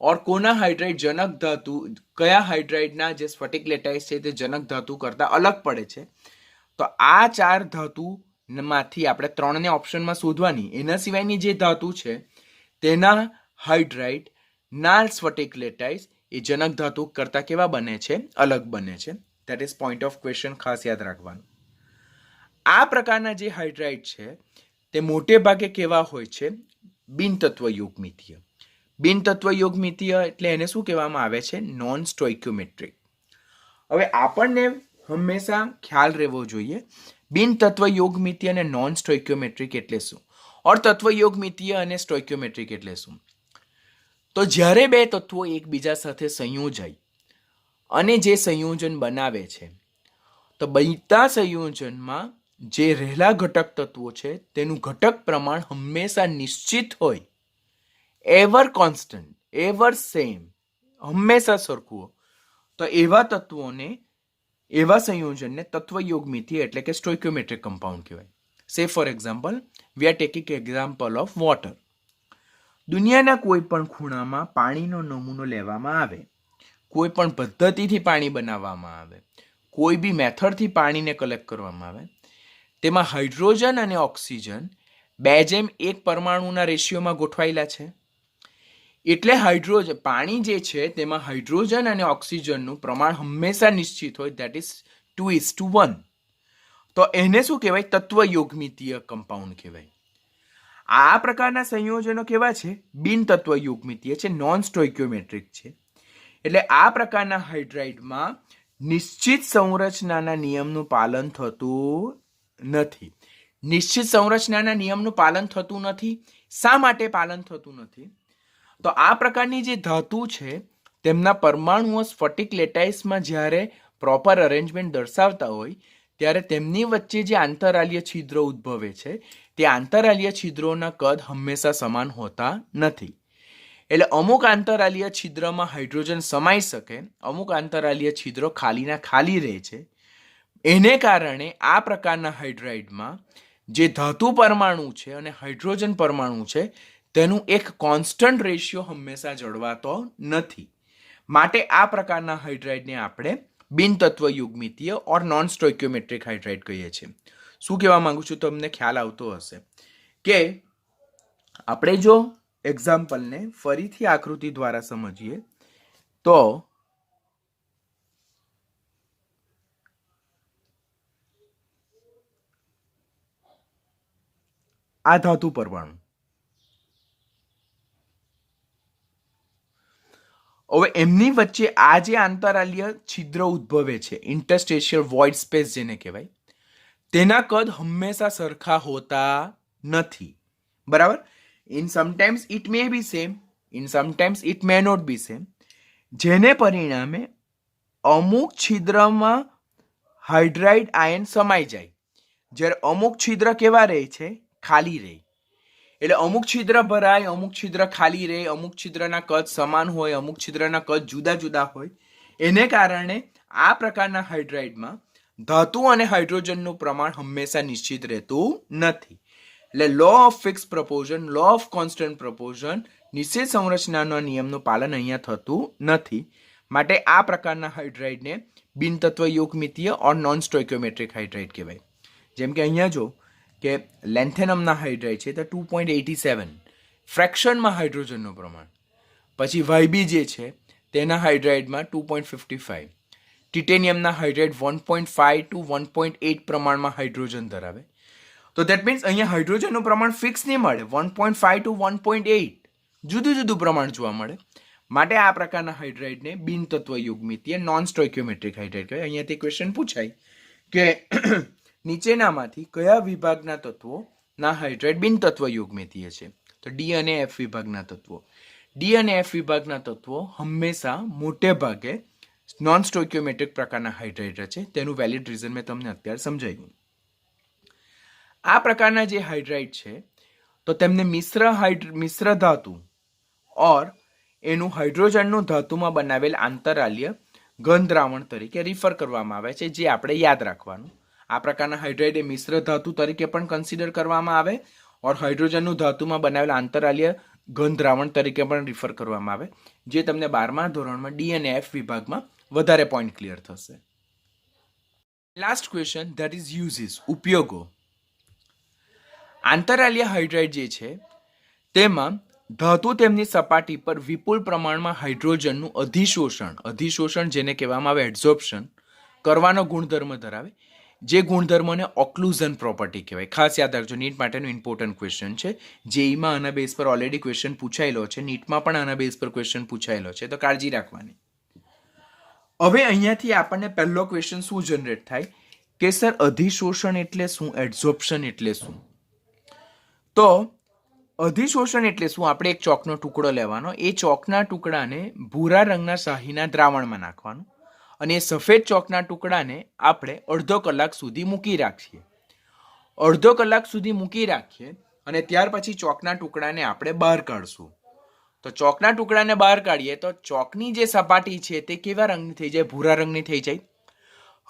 ઓર કોના હાઇડ્રાઇડ જનક ધાતુ, કયા હાઇડ્રાઇડના જે સ્ફટિક લેટાઇસ છે તે જનક ધાતુ કરતા અલગ પડે છે? તો આ 4 ધાતુમાંથી આપણે 3 ને ઓપ્શનમાં શોધવાની. એના સિવાયની જે ધાતુ છે તેના હાઇડ્રાઇડ ના સ્ફટિક લેટાઇસ એ જનક ધાતુ કરતા કેવા બને છે? અલગ બને છે. That is point of question, ખાસ યાદ રાખવાનું. આ પ્રકારના જે હાઇડ્રાઇડ છે તે મોટે ભાગે કેવા હોય છે? બિનતત્વ યુગ્મિતીય. બિનતત્વ યુગ્મિતીય એટલે એને શું કહેવામાં આવે છે? નોન સ્ટોઇક્યોમેટ્રિક. હવે આપણને હંમેશા ખ્યાલ રહેવો જોઈએ બિનતત્વ યોગમિતીય અને નોન સ્ટોઇક્યોમેટ્રિક એટલે શું, ઓર તત્વ યોગમિતીય અને સ્ટોઇક્યોમેટ્રિક એટલે શું. તો જ્યારે બે તત્વો એકબીજા સાથે સંયોજાય અને જે સંયોજન બનાવે છે તો બનતા સંયોજનમાં જે રહેલા ઘટક તત્વો છે તેનું ઘટક પ્રમાણ હંમેશા નિશ્ચિત હોય, એવર કોન્સ્ટન્ટ, એવર સેમ, હંમેશા સરખું. તો એવા તત્વોને, એવા સંયોજનને તત્વયોગમિતીય એટલે કે સ્ટોઇક્યોમેટ્રિક કમ્પાઉન્ડ કહેવાય. સે for example, we are taking example of water. દુનિયાના કોઈ પણ ખૂણામાં પાણીનો નમૂનો લેવામાં આવે, કોઈ પણ પદ્ધતિથી પાણી બનાવવામાં આવે, કોઈ બી મેથડથી પાણીને કલેક્ટ કરવામાં આવે, તેમાં હાઇડ્રોજન અને ઓક્સિજન 2:1 પરમાણુના રેશિયોમાં ગોઠવાયેલા છે. એટલે હાઇડ્રોજન, પાણી જે છે તેમાં હાઇડ્રોજન અને ઓક્સિજનનું પ્રમાણ હંમેશા નિશ્ચિત હોય, ધેટ ઇઝ 2:1. તો એને શું કહેવાય? તત્વયોગમિતીય કમ્પાઉન્ડ કહેવાય. આ પ્રકારના સંયોજનો કેવા છે? બિનતત્વયોગમિતીય છે, નોન સ્ટોઇક્યોમેટ્રિક છે. એટલે આ પ્રકારના હાઇડ્રાઇડમાં નિશ્ચિત સંરચનાના નિયમનું પાલન થતું નથી. નિશ્ચિત સંરચનાના નિયમનું પાલન થતું નથી. શા માટે પાલન થતું નથી? તો આ પ્રકારની જે ધાતુ છે તેમના પરમાણુઓ સ્ફટિક લેટાઇસમાં જ્યારે પ્રોપર અરેન્જમેન્ટ દર્શાવતા હોય ત્યારે તેમની વચ્ચે જે આંતરાલીય છિદ્રો ઉદ્ભવે છે તે આંતરાલીય છિદ્રોના કદ હંમેશા સમાન હોતા નથી. એટલે અમુક આંતરાલીય છિદ્રમાં હાઇડ્રોજન સમાઈ શકે, અમુક આંતરાલીય છિદ્રો ખાલીના ખાલી રહે છે. એને કારણે આ પ્રકારના હાઇડ્રાઇડમાં જે ધાતુ પરમાણુ છે અને હાઇડ્રોજન પરમાણુ છે તેનું એક કોન્સ્ટન્ટ રેશિયો હંમેશા જળવાતો નથી. માટે આ પ્રકારના હાઇડ્રાઇડને આપણે બિનતત્વ યુગ્મિતીય ઓર નોન સ્ટોઇક્યોમેટ્રિક હાઇડ્રાઇડ કહીએ છીએ. શું કહેવા માંગુ છું તમને ખ્યાલ આવતો હશે કે આપણે જો એક્ઝામ્પલને ફરીથી આકૃતિ દ્વારા સમજીએ તો આ ધાતુ પરમાણુ, હવે એમની વચ્ચે આ જે આંતરાલીય છિદ્ર ઉદ્ભવે છે, ઇન્ટરસ્ટેશિયલ વોઇડ સ્પેસ જેને કહેવાય, તેના કદ હંમેશા સરખા હોતા નથી. બરાબર? In sometimes it may be same, in sometimes it may not be same. જેને પરિણામે અમુક છિદ્રમાં હાઇડ્રાઇડ આયન સમાઈ જાય, જ્યારે અમુક છિદ્ર કેવા રહે છે? ખાલી રહે. એટલે અમુક છિદ્ર ભરાય, અમુક છિદ્ર ખાલી રહે, અમુક છિદ્રના કદ સમાન હોય, અમુક છિદ્રના કદ જુદા જુદા હોય. એને કારણે આ પ્રકારના હાઇડ્રાઇડમાં ધાતુ અને હાઇડ્રોજનનું પ્રમાણ હંમેશા નિશ્ચિત રહેતું નથી. એટલે law of fix proportion, law of constant proportion, નિશ્ચિત સંરચનાના નિયમનું પાલન અહીંયા થતું નથી. માટે આ પ્રકારના હાઇડ્રાઇડને બિનતત્વ યોગમિતીય ઓર નોન સ્ટોઇક્યોમેટ્રિક હાઇડ્રાઇડ કહેવાય. જેમ કે અહીંયા જો કે લેન્થેનમના હાઇડ્રાઇડ છે તો 2.87 ફ્રેક્શનમાં હાઇડ્રોજનનું પ્રમાણ. પછી વાયબી જે છે તેના હાઇડ્રાઇડમાં 2.55, ટિટેનિયમના હાઇડ્રાઇડ 1.5 to 1.8 પ્રમાણમાં હાઇડ્રોજન ધરાવે. તો દેટ મીન્સ અહીંયા હાઇડ્રોજનનું પ્રમાણ ફિક્સ નહીં મળે, 1.5 to 1.8 જુદું જુદું પ્રમાણ જોવા મળે. માટે આ પ્રકારના હાઇડ્રાઇડને બિનતત્વ યુગ્મિતીય નોન સ્ટોઇક્યોમેટ્રિક હાઇડ્રાઇડ કહેવાય. અહીંયાથી ક્વેશ્ચન પૂછાય કે નીચેનામાંથી કયા વિભાગના તત્વો ના હાઇડ્રાઇડ બિન તત્વ યુગ્મિતીય છે. તો ડી અને એફ વિભાગના તત્વો. ડી અને એફ વિભાગના તત્વો હંમેશા મોટે ભાગે નોન સ્ટોઇકિયોમેટ્રિક પ્રકારના હાઇડ્રાઇડ રચે. તેનું વેલિડ રીઝન મેં તમને અત્યારે સમજાવ્યું. આ પ્રકારના જે હાઇડ્રાઇડ છે તો તેમને મિશ્ર ધાતુ ઓર એનું હાઇડ્રોજનનું ધાતુમાં બનાવેલ આંતરાલ્ય ઘન દ્રાવણ તરીકે રિફર કરવામાં આવે છે, જે આપણે યાદ રાખવાનું. આ પ્રકારના હાઇડ્રાઇડ એ મિશ્ર ધાતુ તરીકે પણ કન્સિડર કરવામાં આવે ઓર હાઇડ્રોજનનું ધાતુમાં બનાવેલ આંતરાલ્ય ઘન દ્રાવણ તરીકે પણ રિફર કરવામાં આવે, જે તમને 12મા ધોરણમાં ડી અને એફ વિભાગમાં વધારે પોઈન્ટ ક્લિયર થશે. Last question, that is uses, ઉપયોગો. આંતરાલ્ય હાઇડ્રાઇડ જે છે તેમાં ધાતુ તેમની સપાટી પર વિપુલ પ્રમાણમાં હાઇડ્રોજનનું અધિશોષણ જેને કહેવામાં આવે એડઝોર્પ્શન કરવાનો ગુણધર્મ ધરાવે, જે ગુણધર્મને ઓક્લુઝન પ્રોપર્ટી કહેવાય. ખાસ યાદ રાખજો, નીટ માટેનું ઇમ્પોર્ટન્ટ ક્વેશ્ચન છે. જેઈમાં આના બેઝ પર ઓલરેડી ક્વેશ્ચન પૂછાયેલો છે, નીટમાં પણ આના બેઝ પર ક્વેશ્ચન પૂછાયેલો છે, તો કાળજી રાખવાની. હવે અહીંયાથી આપણને પહેલો ક્વેશ્ચન શું જનરેટ થાય કે સર અધિશોષણ એટલે શું, એડઝોર્પ્શન એટલે શું? તો અધિશોષણ એટલે શું? આપણે એક ચોકનો ટુકડો લેવાનો, એ ચોકના ટુકડાને ભૂરા રંગના શાહીના દ્રાવણમાં નાખવાનું અને એ સફેદ ચોકના ટુકડાને આપણે અડધો કલાક સુધી મૂકી રાખીએ. અડધો કલાક સુધી મૂકી રાખીએ અને ત્યાર પછી ચોકના ટુકડાને આપણે બહાર કાઢશું. તો ચોકના ટુકડાને બહાર કાઢીએ તો ચોકની જે સપાટી છે તે કેવા રંગની થઈ જાય? ભૂરા રંગની થઈ જાય.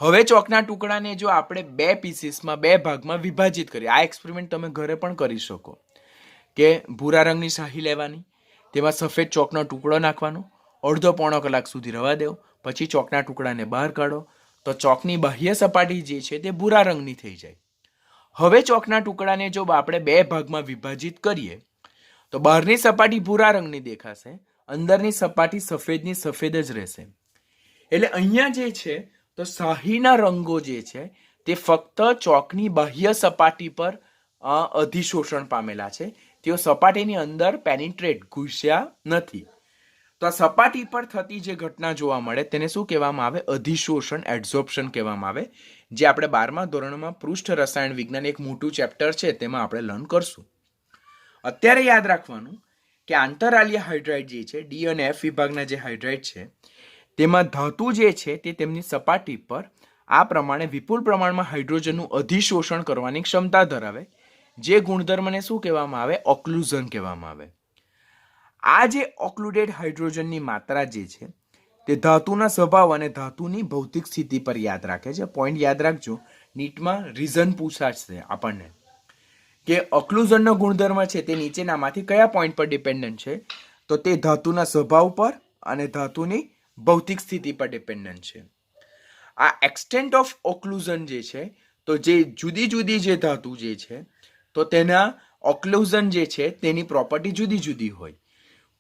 હવે ચોકના ટુકડાને જો આપણે 2 પીસીસમાં 2 ભાગમાં વિભાજિત કરીએ, આ એક્સપેરિમેન્ટ તમે ઘરે પણ કરી શકો કે ભૂરા રંગની શાહી લેવાની, તેમાં સફેદ ચોકનો ટુકડો નાખવાનો, અડધો પોણો કલાક સુધી રવા દેવો, પછી ચોકના ટુકડાને બહાર કાઢો તો ચોકની બાહ્ય સપાટી જે છે તે ભૂરા રંગની થઈ જાય. હવે ચોકના ટુકડાને જો આપણે 2 ભાગમાં વિભાજિત કરીએ તો બહારની સપાટી ભૂરા રંગની દેખાશે, અંદરની સપાટી સફેદની સફેદ જ રહેશે. એટલે અહીંયા જે છે તો શાહીના રંગો જે છે તે ફક્ત ચોકની બાહ્ય સપાટી પર અધિશોષણ પામેલા છે, તેઓ સપાટીની અંદર પેનિટ્રેટ ઘૂસ્યા નથી. તો આ સપાટી પર થતી જે ઘટના જોવા મળે તેને શું કહેવામાં આવે? અધિશોષણ, એડઝોર્પ્શન કહેવામાં આવે, જે આપણે 12મા ધોરણમાં પૃષ્ઠ રસાયણ વિજ્ઞાન એક મોટું ચેપ્ટર છે તેમાં આપણે લર્ન કરશું. અત્યારે યાદ રાખવાનું કે આંતરાલ્ય હાઇડ્રાઇડ જે છે, ડી અને એફ વિભાગના જે હાઇડ્રાઇડ છે તેમાં ધાતુ જે છે તે તેમની સપાટી પર આ પ્રમાણે વિપુલ પ્રમાણમાં હાઇડ્રોજનનું અધિશોષણ કરવાની ક્ષમતા ધરાવે, જે ગુણધર્મને શું કહેવામાં આવે? ઓક્લુઝન કહેવામાં આવે. આ જે ઓક્લુડેડ હાઇડ્રોજનની માત્રા જે છે તે ધાતુના સ્વભાવ અને ધાતુની ભૌતિક સ્થિતિ પર યાદ રાખે છે. પોઈન્ટ યાદ રાખજો, નીટમાં રીઝન પૂછાશે આપણને કે ઓક્લુઝનનો ગુણધર્મ છે તે નીચેનામાંથી કયા પોઈન્ટ પર ડિપેન્ડન્ટ છે? તો તે ધાતુના સ્વભાવ પર અને ધાતુની ભૌતિક સ્થિતિ પર ડિપેન્ડન્ટ છે. આ એક્સટેન્ટ ઓફ ઓક્લુઝન જે છે તો જે જુદી જુદી જે ધાતુ જે છે તો તેના ઓક્લુઝન જે છે તેની પ્રોપર્ટી જુદી જુદી હોય.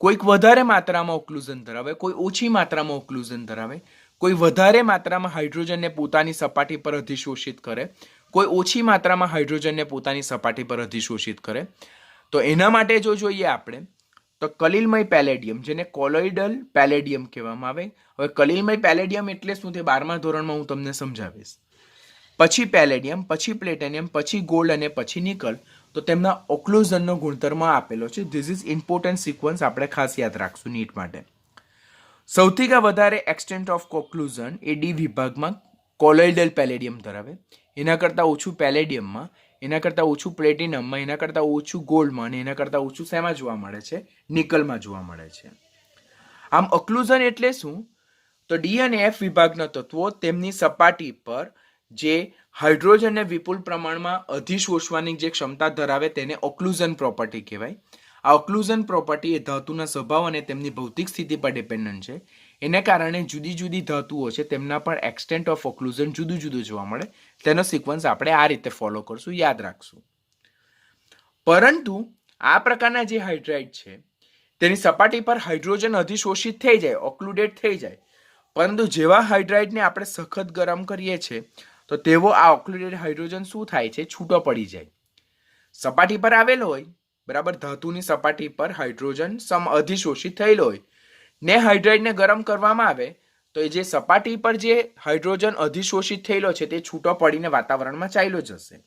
કોઈક વધારે માત્રામાં ઓક્લુઝન ધરાવે, કોઈ ઓછી માત્રામાં ઓક્લુઝન ધરાવે, કોઈ વધારે માત્રામાં હાઇડ્રોજનને પોતાની સપાટી પર અધિશોષિત કરે, કોઈ ઓછી માત્રામાં હાઇડ્રોજનને પોતાની સપાટી પર અધિશોષિત કરે. તો એના માટે જો જોઈએ આપણે તો કલિલમય પેલેડિયમ, જેને કોલોઇડલ પેલેડિયમ કહેવામાં આવે. હવે કલિલમય પેલેડિયમ એટલે શું તે 12મા ધોરણમાં હું તમને સમજાવીશ. પછી પેલેડિયમ, પછી પ્લેટિનિયમ, પછી ગોલ્ડ અને પછી નિકલ. તો તેમના ઓક્લુઝનનો ગુણધર્મ આપેલો છે. ધીસ ઇઝ ઇમ્પોર્ટન્ટ સિક્વન્સ, આપણે ખાસ યાદ રાખશું નીટ માટે. સૌથી વધારે extent of occlusion A D વિભાગમાં કોલોઇડલ પેલેડિયમ ધરાવે, એના કરતાં ઓછું પેલેડિયમમાં, એના કરતાં ઓછું પ્લેટિનમમાં, એના કરતાં ઓછું ગોલ્ડમાં અને એના કરતાં ઓછું શેમાં જોવા મળે છે? નિકલમાં જોવા મળે છે. આમ ઓક્લુઝન એટલે શું? તો ડી અને એફ વિભાગના તત્વો તેમની સપાટી પર જે હાઇડ્રોજનને વિપુલ પ્રમાણમાં અધિશોષવાની જે ક્ષમતા ધરાવે તેને ઓક્લુઝન પ્રોપર્ટી કહેવાય. આ ઓક્લુઝન પ્રોપર્ટી એ ધાતુના સ્વભાવ અને તેમની ભૌતિક સ્થિતિ પર ડિપેન્ડન્ટ છે. એને કારણે જુદી જુદી ધાતુઓ છે તેમના પર એક્સટેન્ટ ઓફ ઓક્લુઝન જુદું જુદું જોવા મળે. તેનો સિક્વન્સ આપણે આ રીતે ફોલો કરશું, યાદ રાખશું. પરંતુ આ પ્રકારના જે હાઇડ્રાઇડ છે તેની સપાટી પર હાઇડ્રોજન અધિશોષિત થઈ જાય, ઓક્લુડેટ થઈ જાય, પરંતુ જેવા હાઇડ્રાઇડને આપણે સખત ગરમ કરીએ છીએ તો તેવો આ ઓક્લુડેટ હાઇડ્રોજન શું થાય છે? છૂટો પડી જાય. સપાટી પર આવેલો હોય, બરાબર, ધાતુની સપાટી પર હાઇડ્રોજન અધિશોષિત થયેલો હોય ને હાઇડ્રાઇડને ગરમ કરવામાં આવે તો એ જે સપાટી પર જે હાઇડ્રોજન અધિશોષિત થયેલો છે તે છૂટો પડીને વાતાવરણમાં ચાલ્યો જશે.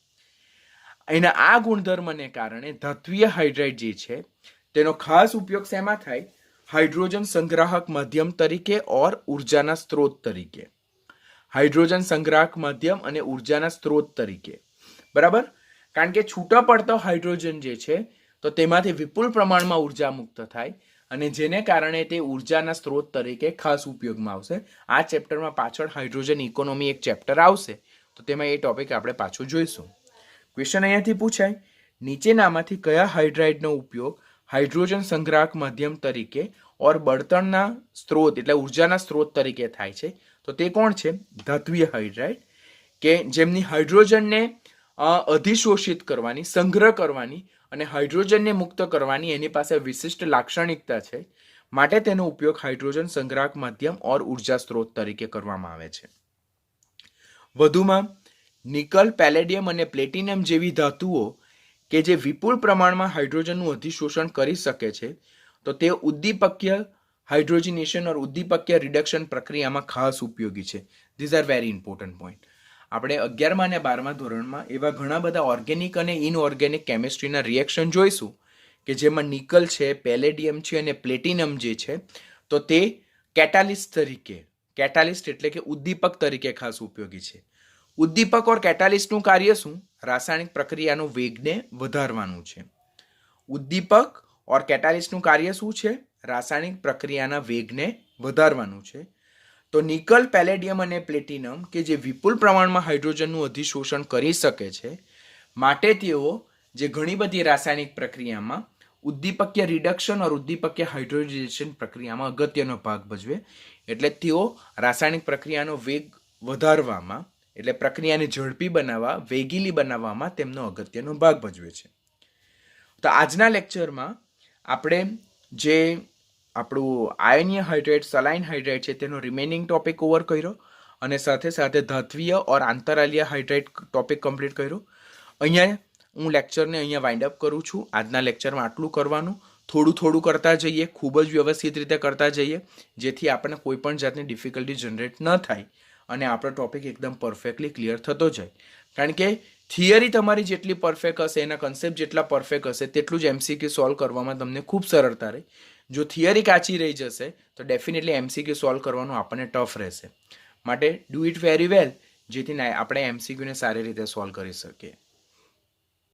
એના આ ગુણધર્મને કારણે ધાત્વીય હાઇડ્રાઇડ જે છે તેનો ખાસ ઉપયોગ શેમાં થાય? હાઇડ્રોજન સંગ્રાહક માધ્યમ તરીકે ઓર ઉર્જાના સ્ત્રોત તરીકે. હાઇડ્રોજન સંગ્રાહક માધ્યમ અને ઉર્જાના સ્ત્રોત તરીકે. બરાબર? કારણ કે છૂટા પડતો હાઇડ્રોજન જે છે તો તેમાંથી વિપુલ પ્રમાણમાં ઉર્જા મુક્ત થાય અને જેને કારણે તે ઉર્જાના સ્ત્રોત તરીકે ખાસ ઉપયોગમાં આવશે. આ ચેપ્ટરમાં પાછળ હાઇડ્રોજન ઇકોનોમી એક ચેપ્ટર આવશે તો તેમાં એ ટોપિક આપણે પાછું જોઈશું. ક્વેશ્ચન અહીંયાથી પૂછાય, નીચેનામાંથી કયા હાઇડ્રાઇડનો ઉપયોગ હાઇડ્રોજન સંગ્રાહક માધ્યમ તરીકે ઓર બળતણના સ્ત્રોત એટલે ઉર્જાના સ્ત્રોત તરીકે થાય છે? તો તે કોણ છે? ધાત્વીય હાઇડ્રાઇડ, કે જેમની હાઇડ્રોજનને અધિશોષિત કરવાની, સંગ્રહ કરવાની અને હાઇડ્રોજનને મુક્ત કરવાની એની પાસે વિશિષ્ટ લાક્ષણિકતા છે, માટે તેનો ઉપયોગ હાઇડ્રોજન સંગ્રાહક માધ્યમ ઓર ઉર્જા સ્ત્રોત તરીકે કરવામાં આવે છે. વધુમાં નિકલ, પેલેડિયમ અને પ્લેટિનમ જેવી ધાતુઓ કે જે વિપુલ પ્રમાણમાં હાઇડ્રોજનનું અધિશોષણ કરી શકે છે તો તે ઉદ્દીપકીય હાઇડ્રોજનેશન ઓર ઉદ્દીપકીય રિડક્શન પ્રક્રિયામાં ખાસ ઉપયોગી છે. These are very important point. આપણે 11મા અને 12મા ધોરણમાં એવા ઘણા બધા ઓર્ગેનિક અને ઇનઓર્ગેનિક કેમિસ્ટ્રીના રિએક્શન જોઈશું કે જેમાં નિકલ છે, પેલેડિયમ છે અને પ્લેટિનમ જે છે તો તે કેટાલિસ્ટ તરીકે, કેટાલિસ્ટ એટલે કે ઉદ્દીપક તરીકે ખાસ ઉપયોગી છે. ઉદ્દીપક ઓર કેટાલિસ્ટનું કાર્ય શું? રાસાયણિક પ્રક્રિયાનો વેગને વધારવાનું છે. ઉદ્દીપક ઓર કેટાલિસ્ટનું કાર્ય શું છે? રાસાયણિક પ્રક્રિયાના વેગને વધારવાનું છે. તો નિકલ, પેલેડિયમ અને પ્લેટિનમ કે જે વિપુલ પ્રમાણમાં હાઇડ્રોજનનું અધિશોષણ કરી શકે છે, માટે તેઓ જે ઘણી બધી રાસાયણિક પ્રક્રિયામાં ઉદ્દીપકીય રિડક્શન ઓર ઉદ્દીપકીય હાઇડ્રોજનેશન પ્રક્રિયામાં અગત્યનો ભાગ ભજવે. એટલે તેઓ રાસાયણિક પ્રક્રિયાનો વેગ વધારવામાં એટલે પ્રક્રિયાને ઝડપી બનાવવા, વેગીલી બનાવવામાં તેમનો અગત્યનો ભાગ ભજવે છે. તો આજના લેક્ચરમાં આપણે જે આપણું આયનીય હાઇડ્રેટ, સલાઇન હાઇડ્રેટ છે તેનો રિમેનિંગ ટોપિક કવર કર્યો અને સાથે સાથે ધાત્વીય ઓર આંતરાલીય હાઇડ્રેટ ટોપિક કમ્પ્લીટ કર્યો. અહીંયા હું લેક્ચરને અહીંયા વાઇન્ડ અપ કરું છું. આજના લેક્ચરમાં આટલું કરવાનું. થોડું થોડું કરતા જઈએ, ખૂબ જ વ્યવસ્થિત રીતે કરતા જઈએ, જેથી આપણને કોઈ પણ જાતની ડિફિકલ્ટી જનરેટ ન થાય અને આપણો ટોપિક એકદમ પરફેક્ટલી ક્લિયર થતો જાય. કારણ કે થિયરી તમારી જેટલી પરફેક્ટ હશે, એના કન્સેપ્ટ જેટલા પરફેક્ટ હશે તેટલું જ એમસીક્યુ સોલ્વ કરવામાં તમને ખૂબ સરળતા રહે. જો થિયરી કાચી રહી જશે તો ડેફિનેટલી એમસીક્યુ સોલ્વ કરવાનું આપણને ટફ રહેશે. માટે ડુ ઇટ વેરી વેલ, જેથી આપણે એમસીક્યુને સારી રીતે સોલ્વ કરી શકીએ.